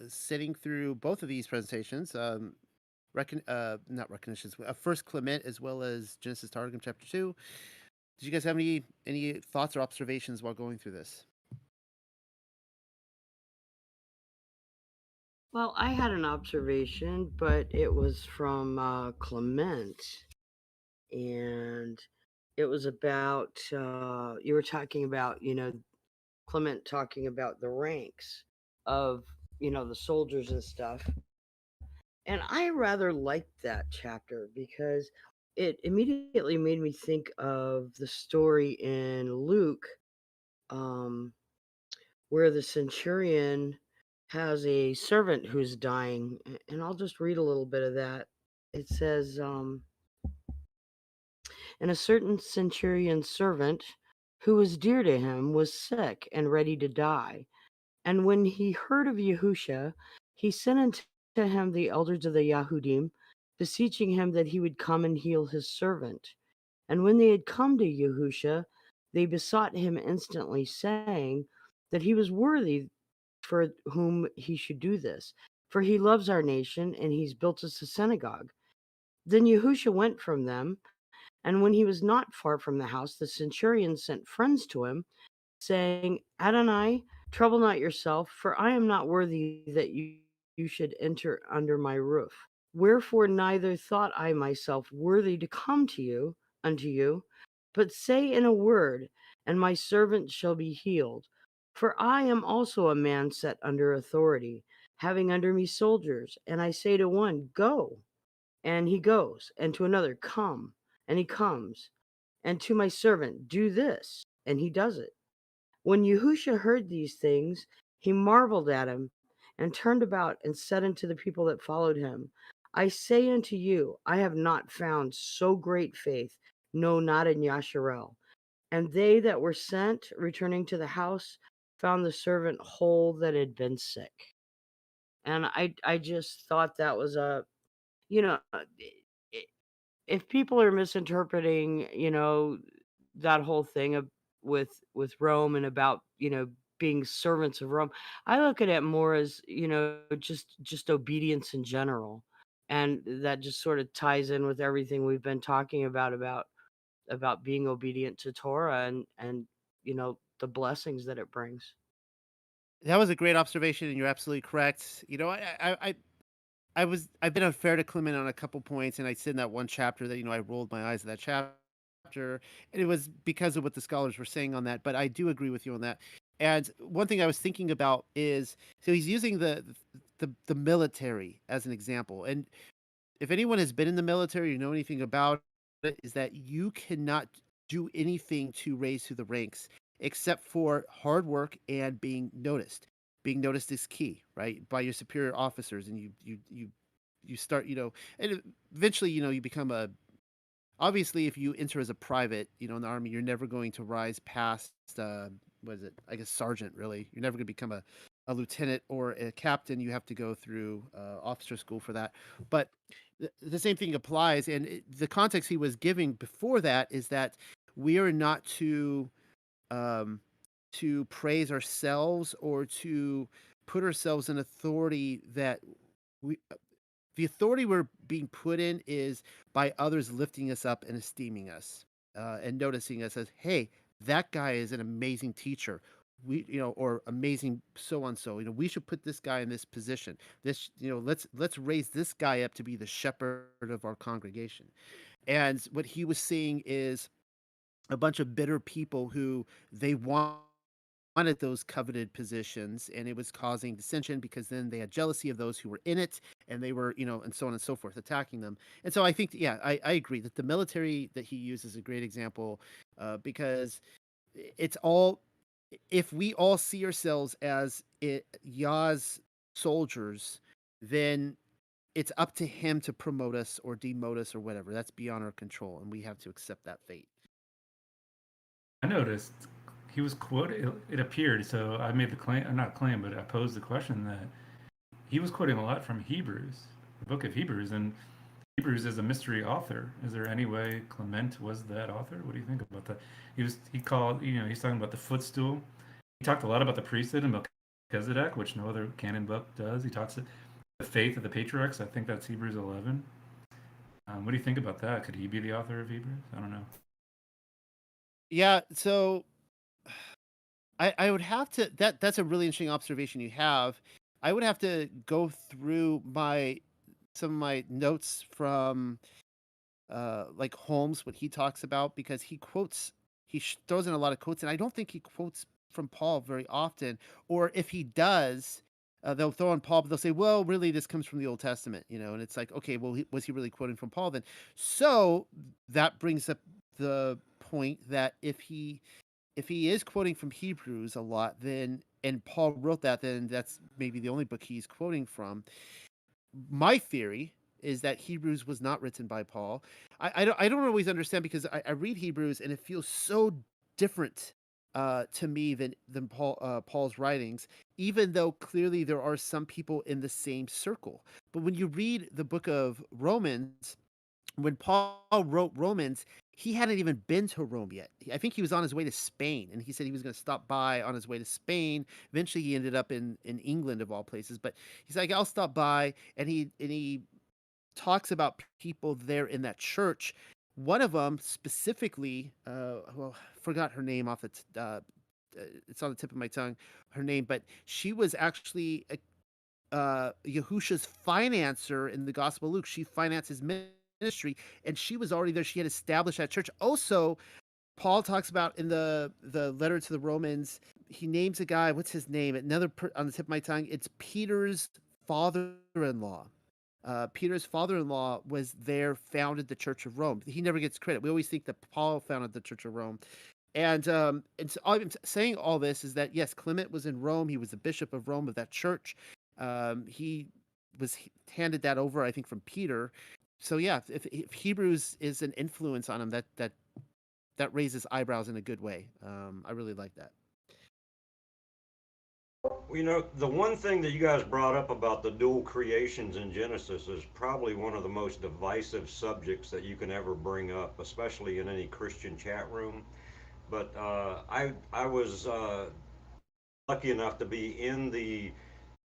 sitting through both of these presentations. Not recognitions. First Clement as well as Genesis Targum chapter 2. Did you guys have any thoughts or observations while going through this? Well, I had an observation, but it was from Clement, and it was about you were talking about, Clement talking about the ranks of, the soldiers and stuff. And I rather liked that chapter because it immediately made me think of the story in Luke, um, where the centurion has a servant who's dying. And I'll just read a little bit of that. It says, and a certain centurion's servant who was dear to him was sick and ready to die. And when he heard of Yahusha, he sent unto him the elders of the Yahudim, beseeching him that he would come and heal his servant. And when they had come to Yahusha, they besought him instantly, saying that he was worthy for whom he should do this. For he loves our nation, and he's built us a synagogue. Then Yahusha went from them, and when he was not far from the house, the centurion sent friends to him, saying, Adonai, trouble not yourself, for I am not worthy that you should enter under my roof. Wherefore neither thought I myself worthy to come unto you, but say in a word, and my servant shall be healed. For I am also a man set under authority, having under me soldiers, and I say to one, Go, and he goes, and to another, Come, and he comes, and to my servant, Do this, and he does it. When Yahusha heard these things, he marveled at him, and turned about and said unto the people that followed him, I say unto you, I have not found so great faith, no, not in Yasharel. And they that were sent, returning to the house, found the servant whole that had been sick. And I just thought that was you know, if people are misinterpreting, that whole thing with Rome and about, being servants of Rome, I look at it more as, just obedience in general. And that just sort of ties in with everything we've been talking about being obedient to Torah and the blessings that it brings. That was a great observation, and you're absolutely correct. I've been unfair to Clement on a couple points, and I said in that one chapter that I rolled my eyes at that chapter, and it was because of what the scholars were saying on that. But I do agree with you on that. And one thing I was thinking about is so he's using the military as an example, and if anyone has been in the military, you know anything about it, is that you cannot do anything to raise through the ranks except for hard work and being noticed. Being noticed is key, right? By your superior officers, and you start, and eventually, you become a obviously, if you enter as a private, in the army, you're never going to rise past what is it? I guess sergeant. Really, you're never going to become a lieutenant or a captain. You have to go through officer school for that. But the same thing applies, and the context he was giving before that is that we are not um, to praise ourselves or to put ourselves in authority that we the authority we're being put in is by others lifting us up and esteeming us, and noticing us as, hey, that guy is an amazing teacher. Or amazing so and so. We should put this guy in this position. Let's raise this guy up to be the shepherd of our congregation. And what he was seeing is a bunch of bitter people who they wanted those coveted positions, and it was causing dissension because then they had jealousy of those who were in it, and they were, and so on and so forth, attacking them. And so I think, yeah, I agree that the military that he uses is a great example, because it's all, if we all see ourselves as Yah's soldiers, then it's up to him to promote us or demote us or whatever. That's beyond our control, and we have to accept that fate. I noticed he was quoted. It appeared so. I made the claim, not claim, but I posed the question that he was quoting a lot from Hebrews, the book of Hebrews, and Hebrews is a mystery author. Is there any way Clement was that author? What do you think about that? He called, he's talking about the footstool. He talked a lot about the priesthood and Melchizedek, which no other canon book does. He talks the faith of the patriarchs. I think that's Hebrews 11. What do you think about that? Could he be the author of Hebrews? I don't know. Yeah, so I would have to that's a really interesting observation you have. I would have to go through my some of my notes from like Holmes, what he talks about, because throws in a lot of quotes, and I don't think he quotes from Paul very often. Or if he does, they'll throw in Paul, but they'll say, well, really this comes from the Old Testament, and it's like, okay, well, was he really quoting from Paul then? So that brings up the point that if he is quoting from Hebrews a lot, then and Paul wrote that, then that's maybe the only book he's quoting from. My theory is that Hebrews was not written by Paul. I don't always understand, because I read Hebrews and it feels so different to me than Paul's writings, even though clearly there are some people in the same circle. But when you read the book of Romans, when Paul wrote Romans, he hadn't even been to Rome yet. I think he was on his way to Spain, and he said he was going to stop by on his way to Spain. Eventually, he ended up in England of all places. But he's like, I'll stop by, and he talks about people there in that church. One of them specifically, well, forgot her name off it's on the tip of my tongue, her name, but she was actually Yahusha's financer in the Gospel of Luke. She financed his ministry, and she was already there. She had established that church. Also, Paul talks about in the letter to the Romans. He names a guy. What's his name? On the tip of my tongue. It's Peter's father-in-law. Peter's father-in-law was there, founded the Church of Rome. He never gets credit. We always think that Paul founded the Church of Rome. And so I'm saying all this is that yes, Clement was in Rome. He was the bishop of Rome, of that church. He was handed that over, I think, from Peter. So yeah, if Hebrews is an influence on him, that raises eyebrows in a good way. I really like that. The one thing that you guys brought up about the dual creations in Genesis is probably one of the most divisive subjects that you can ever bring up, especially in any Christian chat room. But I was lucky enough to be in the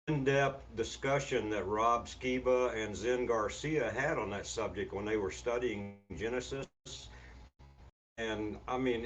in-depth discussion that Rob Skiba and Zen Garcia had on that subject when they were studying Genesis. And I mean,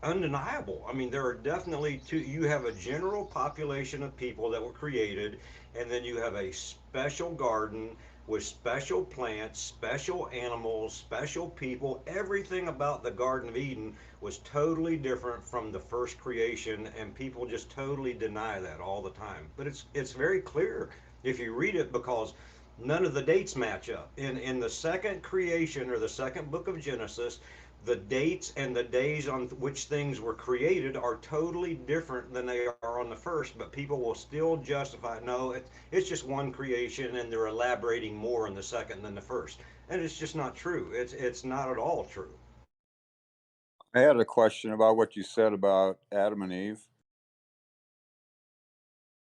undeniable. I mean, there are definitely two. You have a general population of people that were created, and then you have a special garden with special plants, special animals, special people. Everything about the Garden of Eden was totally different from the first creation, and people just totally deny that all the time. But it's very clear if you read it, because none of the dates match up. In the second creation, or the second book of Genesis, the dates and the days on which things were created are totally different than they are on the first, but people will still justify, no, it's just one creation and they're elaborating more in the second than the first. And it's just not true. It's not at all true. I had a question about what you said about Adam and Eve.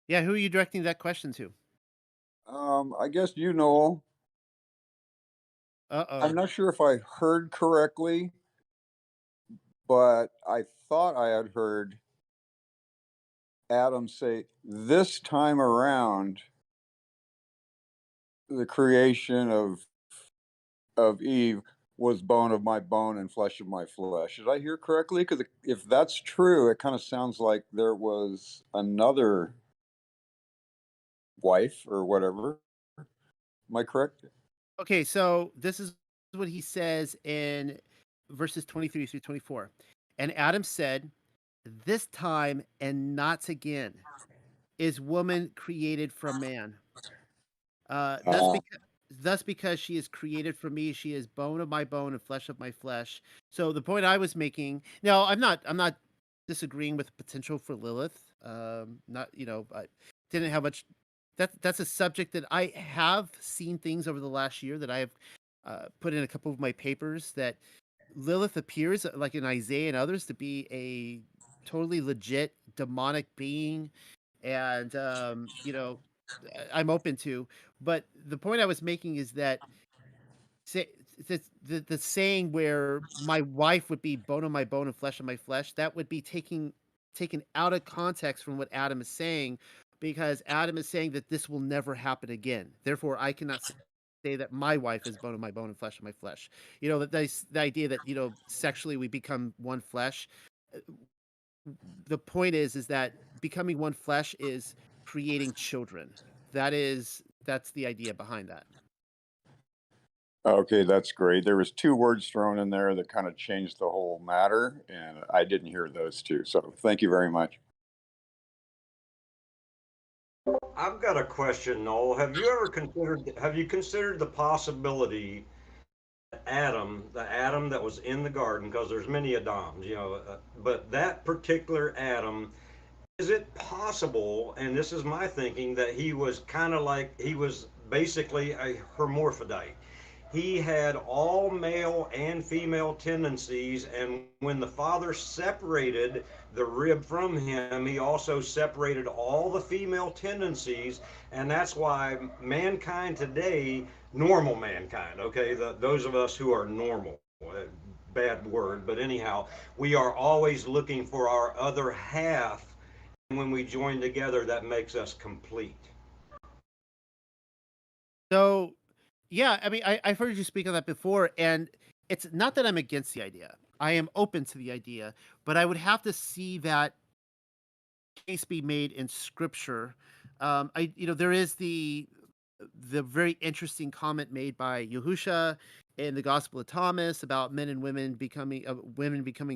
Yeah, who are you directing that question to? I guess you know, I'm Uh-oh. not sure if I heard correctly, but I thought I had heard Adam say this time around the creation of Eve was bone of my bone and flesh of my flesh. Did I hear correctly? Because if that's true, it kind of sounds like there was another wife or whatever. Am I correct? Okay, so this is what he says in verses 23 through 24. And Adam said, "This time and not again is woman created from man. Uh, thus, Uh, because, thus because she is created from me, she is bone of my bone and flesh of my flesh." So the point I was making, no, I'm not disagreeing with the potential for Lilith. Not, I didn't have much. That's a subject that I have seen things over the last year that I have put in a couple of my papers, that Lilith appears, like in Isaiah and others, to be a totally legit demonic being, and I'm open to. But the point I was making is that say, the saying where my wife would be bone of my bone and flesh of my flesh, that would be taken out of context from what Adam is saying, because Adam is saying that this will never happen again. Therefore, I cannot say that my wife is bone of my bone and flesh of my flesh. The idea that sexually we become one flesh. uh, The point is that becoming one flesh is creating children. That's the idea behind that. okay, that's great. There was two words thrown in there that kind of changed the whole matter, and I didn't hear those two. So thank you very much. I've got a question, Noel. Have you considered the possibility Adam, the Adam that was in the garden, because there's many Adams, but that particular Adam, is it possible, and this is my thinking, that he was kind of like, he was basically a hermaphrodite? He had all male and female tendencies, and when the father separated the rib from him, he also separated all the female tendencies, and that's why mankind today, normal mankind, okay, those of us who are normal, bad word, but anyhow, we are always looking for our other half, and when we join together, that makes us complete. So, yeah, I mean, I've heard you speak on that before, and it's not that I'm against the idea. I am open to the idea, but I would have to see that case be made in scripture. There is the very interesting comment made by Yahusha in the Gospel of Thomas about women becoming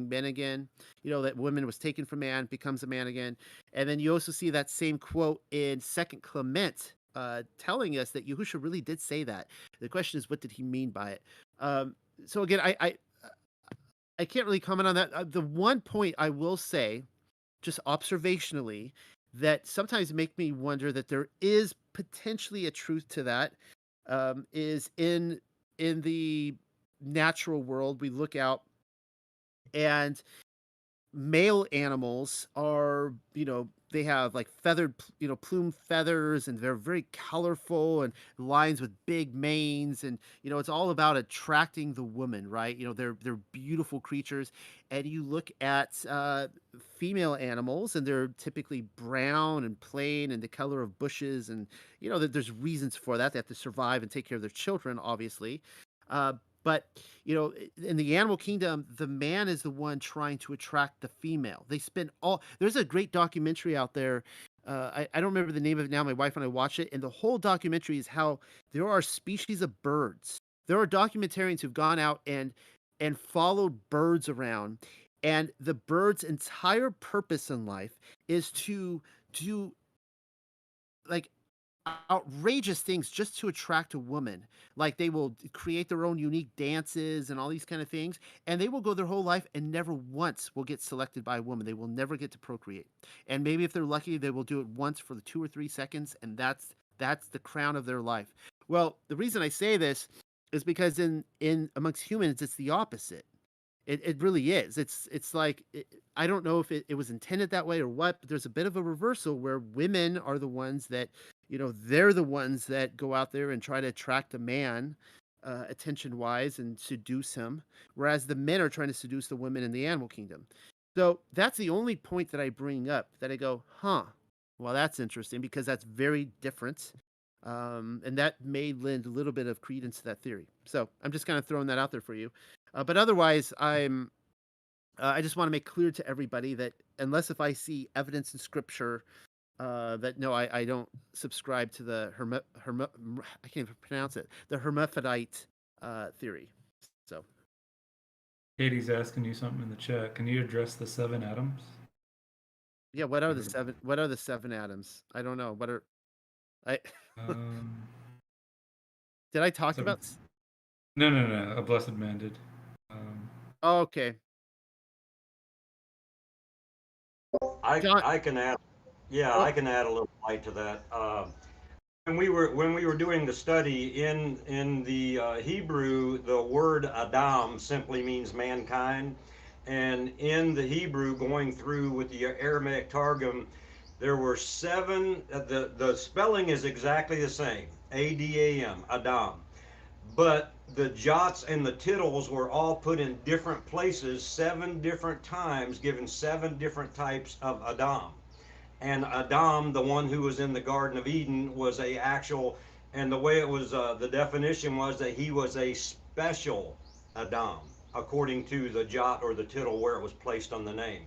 men again. That woman was taken from man, becomes a man again, and then you also see that same quote in Second Clement, telling us that Yahusha really did say that. The question is, what did he mean by it? So again, I can't really comment on that. The one point I will say, just observationally, that sometimes make me wonder that there is potentially a truth to that, is in the natural world. We look out, and male animals are, they have like plume feathers, and they're very colorful and lines with big manes, and it's all about attracting the woman, right? They're beautiful creatures. And you look at female animals, and they're typically brown and plain and the color of bushes, and there's reasons for that. They have to survive and take care of their children, obviously. uh, But, in the animal kingdom, the man is the one trying to attract the female. They spend there's a great documentary out there. I don't remember the name of it now. My wife and I watched it, and the whole documentary is how there are species of birds. There are documentarians who've gone out and followed birds around, and the bird's entire purpose in life is to do like outrageous things just to attract a woman. Like they will create their own unique dances and all these kind of things, and they will go their whole life and never once will get selected by a woman. They will never get to procreate. And maybe if they're lucky, they will do it once for the 2 or 3 seconds, and that's the crown of their life. Well, the reason I say this is because in amongst humans, it's the opposite. It really is. It's like I don't know if it was intended that way or what, but there's a bit of a reversal where women are the ones that, they're the ones that go out there and try to attract a man, attention wise, and seduce him, whereas the men are trying to seduce the women in the animal kingdom. So that's the only point that I bring up that I go, huh, well, that's interesting because that's very different. And that may lend a little bit of credence to that theory. So I'm just kind of throwing that out there for you. But otherwise, I just want to make clear to everybody that unless if I see evidence in scripture, that no, I don't subscribe to the I can't even pronounce it, the hermaphrodite theory. So Katie's asking you something in the chat. Can you address the 7 atoms? yeah, what are the seven? What are the 7 atoms? I don't know. What are I? Um, Did I talk seven. about? No. A blessed man did. Um, Oh, okay, I John. I can add, yeah, Oh, I can add a little light to that. When we were doing the study in the Hebrew, the word Adam simply means mankind, and in the Hebrew, going through with the Aramaic Targum, there were seven. The spelling is exactly the same, Adam, Adam, but the jots and the tittles were all put in different places, 7 different times, given 7 different types of Adam. And Adam, the one who was in the Garden of Eden, was a actual, and the way it was, the definition was that he was a special Adam, according to the jot or the tittle where it was placed on the name.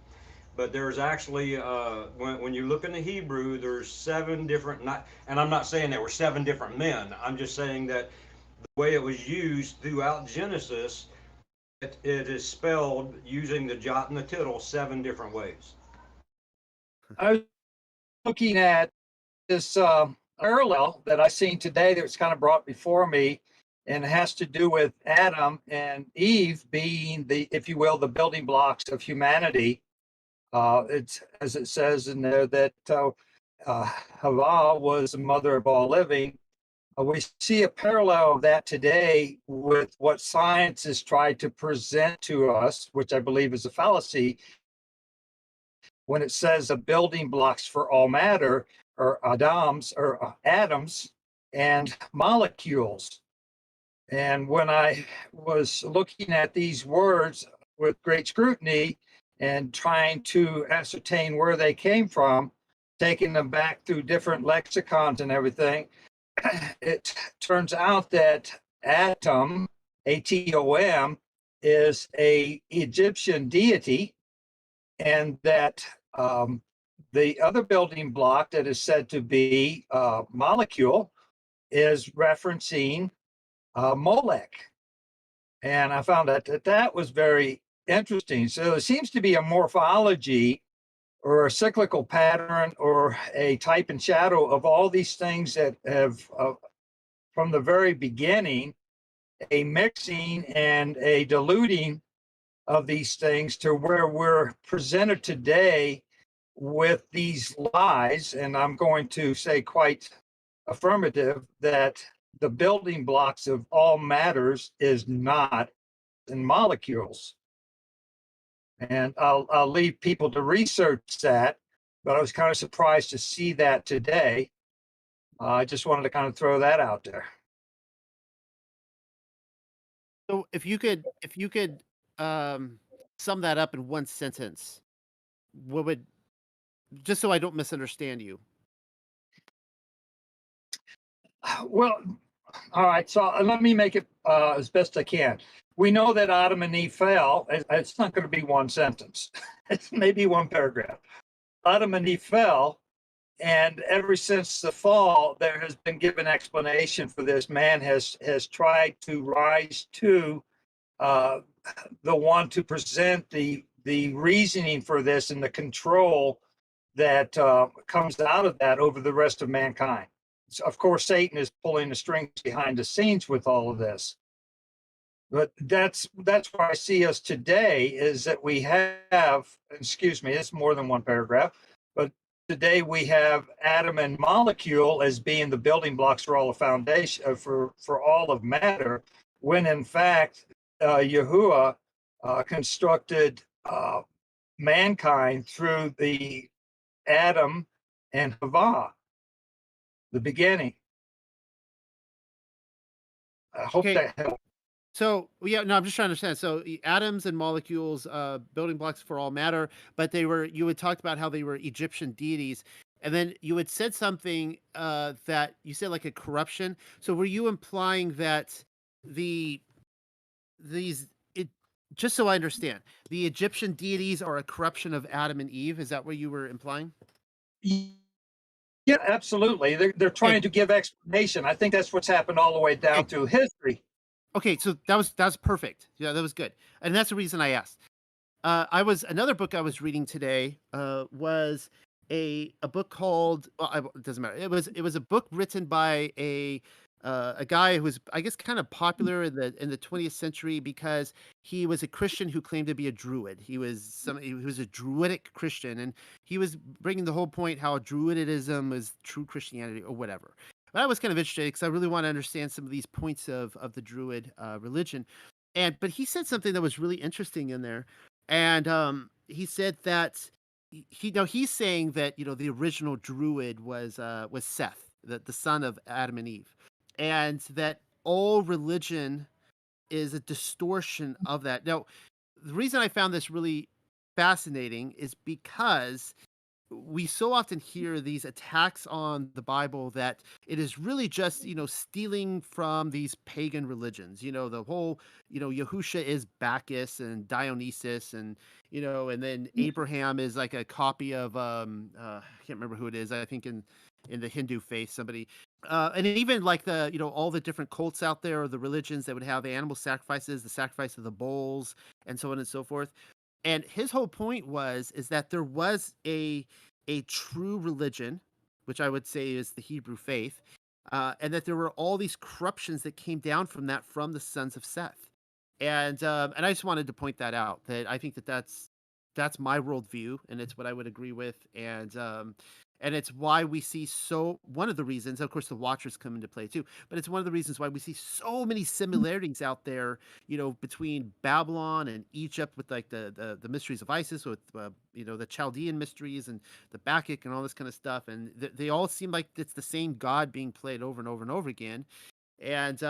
But there's actually, when you look in the Hebrew, there's 7 different, not, and I'm not saying there were 7 different men. I'm just saying that the way it was used throughout Genesis, it is spelled using the jot and the tittle 7 different ways. I was looking at this parallel that I seen today that was kind of brought before me, and it has to do with Adam and Eve being the, if you will, the building blocks of humanity. It's as it says in there that Hava was the mother of all living. We see a parallel of that today with what science has tried to present to us, which I believe is a fallacy, when it says the building blocks for all matter are atoms and molecules. And when I was looking at these words with great scrutiny and trying to ascertain where they came from, taking them back through different lexicons and everything, it turns out that Atom, Atom, is a Egyptian deity, and that the other building block that is said to be molecule is referencing Molech. And I found that was very interesting. So there seems to be a morphology or a cyclical pattern or a type and shadow of all these things that have, from the very beginning, a mixing and a diluting of these things to where we're presented today with these lies. And I'm going to say quite affirmative that the building blocks of all matters is not in molecules. And I'll leave people to research that, but I was kind of surprised to see that today. I just wanted to kind of throw that out there. So if you could um, sum that up in one sentence, what would just so I don't misunderstand you? Well, All right, so let me make it as best I can. We know that Adam and Eve fell. It's not going to be one sentence. It's maybe one paragraph. Adam and Eve fell, and ever since the fall, there has been given explanation for this. Man has tried to rise to uh, the one to present the reasoning for this and the control that comes out of that over the rest of mankind. So of course, Satan is pulling the strings behind the scenes with all of this. But that's where I see us today is that we have, excuse me, it's more than one paragraph, but today we have atom and molecule as being the building blocks for all the foundation for all of matter, when in fact Yahuwah constructed mankind through the Adam and Hava, the beginning. I hope Okay. that helps. So yeah, no, I'm just trying to understand. So atoms and molecules, building blocks for all matter, but you had talked about how they were Egyptian deities, and then you had said something that you said like a corruption. So were you implying that the these it just so I understand, the Egyptian deities are a corruption of Adam and Eve? Is that what you were implying? Yeah, absolutely. They're Okay, trying to give explanation. I think that's what's happened all the way down okay, through history. okay. So that was perfect. Yeah, that was good, and that's the reason I asked. Another book I was reading today was a book called it doesn't matter. It was a book written by a guy who was, I guess, kind of popular in the 20th century because he was a Christian who claimed to be a druid. He was a druidic Christian, and he was bringing the whole point how druidism is true Christianity or whatever. But I was kind of interested because I really want to understand some of these points of the druid religion. But he said something that was really interesting in there, and he said that he's saying that the original druid was Seth, the son of Adam and Eve, and that all religion is a distortion of that. Now, the reason I found this really fascinating is because we so often hear these attacks on the Bible that it is really just, stealing from these pagan religions. The whole, Yahusha is Bacchus and Dionysus, and then Abraham is like a copy of I can't remember who it is. I think in the Hindu faith, somebody and even like all the different cults out there, or the religions that would have animal sacrifices, the sacrifice of the bulls, and so on and so forth. And his whole point is that there was a true religion, which I would say is the Hebrew faith, and that there were all these corruptions that came down from that from the sons of Seth. And I just wanted to point that out, that I think that's my worldview, and it's what I would agree with. And it's why we see one of the reasons, of course, the Watchers come into play too, but it's one of the reasons why we see so many similarities out there, between Babylon and Egypt, with like the mysteries of Isis, with the Chaldean mysteries and the Bacchic and all this kind of stuff, and they all seem like it's the same God being played over and over and over again. And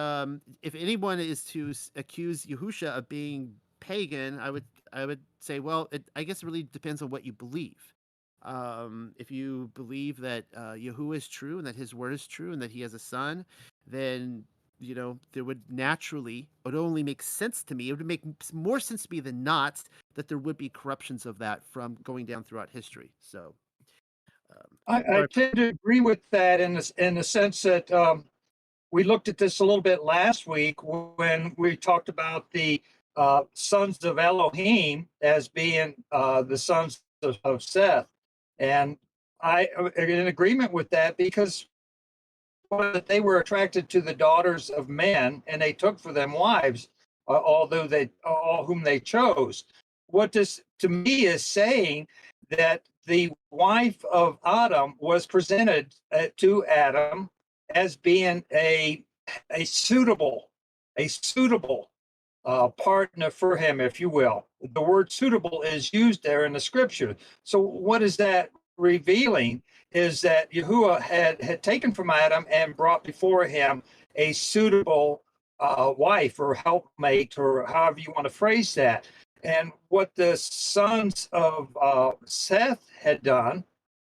if anyone is to accuse Yahusha of being pagan, I would say, well, I guess it really depends on what you believe. If you believe that Yahuwah is true and that his word is true and that he has a son, then there would naturally, it would only make sense to me. It would make more sense to me than not that there would be corruptions of that from going down throughout history. So, I sorry. tend to agree with that in the sense that we looked at this a little bit last week when we talked about the sons of Elohim as being the sons of Seth. And I am in agreement with that because they were attracted to the daughters of men and they took for them wives, although all whom they chose. What this to me is saying that the wife of Adam was presented to Adam as being a suitable a suitable partner for him, if you will. The word suitable is used there in the scripture. So what is that revealing? Is that Yahuwah had taken from Adam and brought before him a suitable wife or helpmate, or however you want to phrase that. And what the sons of Seth had done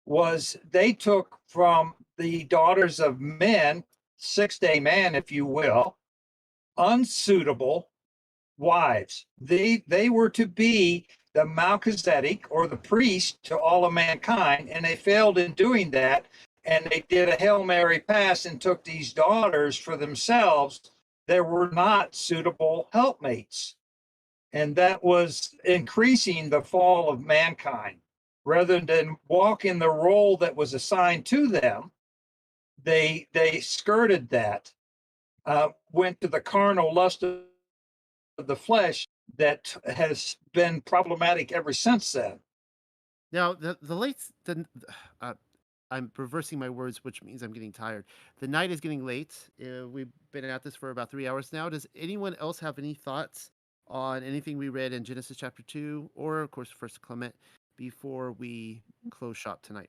was they took from the daughters of men 6-day man, if you will, unsuitable wives. They were to be the Melchizedek or the priest to all of mankind, and they failed in doing that. And they did a Hail Mary pass and took these daughters for themselves that were not suitable helpmates. And that was increasing the fall of mankind. Rather than walk in the role that was assigned to them, they skirted that, went to the carnal lust of the flesh that has been problematic ever since then. Now, the late uh, I'm reversing my words, which means I'm getting tired. The night is getting late. We've been at this for about 3 hours now. Does anyone else have any thoughts on anything we read in Genesis chapter 2, or of course, First Clement, before we close shop tonight?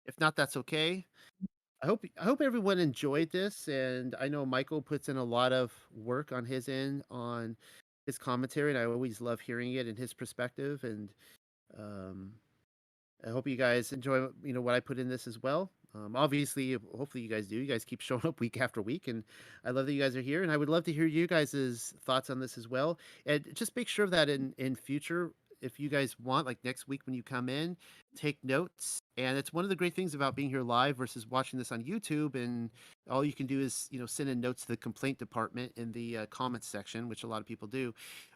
If not, that's okay. I hope everyone enjoyed this, and I know Michael puts in a lot of work on his end on his commentary, and I always love hearing it and his perspective. And um, I hope you guys enjoy, what I put in this as well. Obviously, hopefully you guys do. You guys keep showing up week after week, and I love that you guys are here. And I would love to hear you guys' thoughts on this as well. And just make sure that in future, if you guys want, like next week when you come in, take notes. And it's one of the great things about being here live versus watching this on YouTube. And all you can do is send in notes to the complaint department in the comments section, which a lot of people do.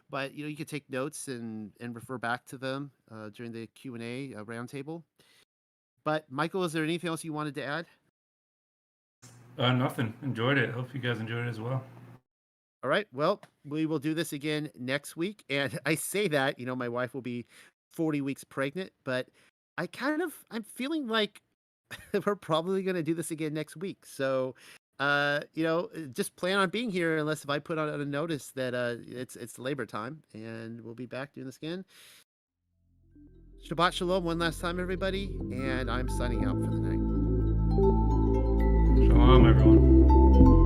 But you can take notes and refer back to them during the Q&A roundtable. But Michael, is there anything else you wanted to add? Nothing. Enjoyed it. Hope you guys enjoyed it as well. All right. Well, we will do this again next week. And I say that, my wife will be 40 weeks pregnant, but I'm feeling like we're probably going to do this again next week. So, just plan on being here unless if I put on a notice that it's labor time, and we'll be back doing this again. Shabbat Shalom one last time, everybody, and I'm signing out for the night. Shalom, everyone.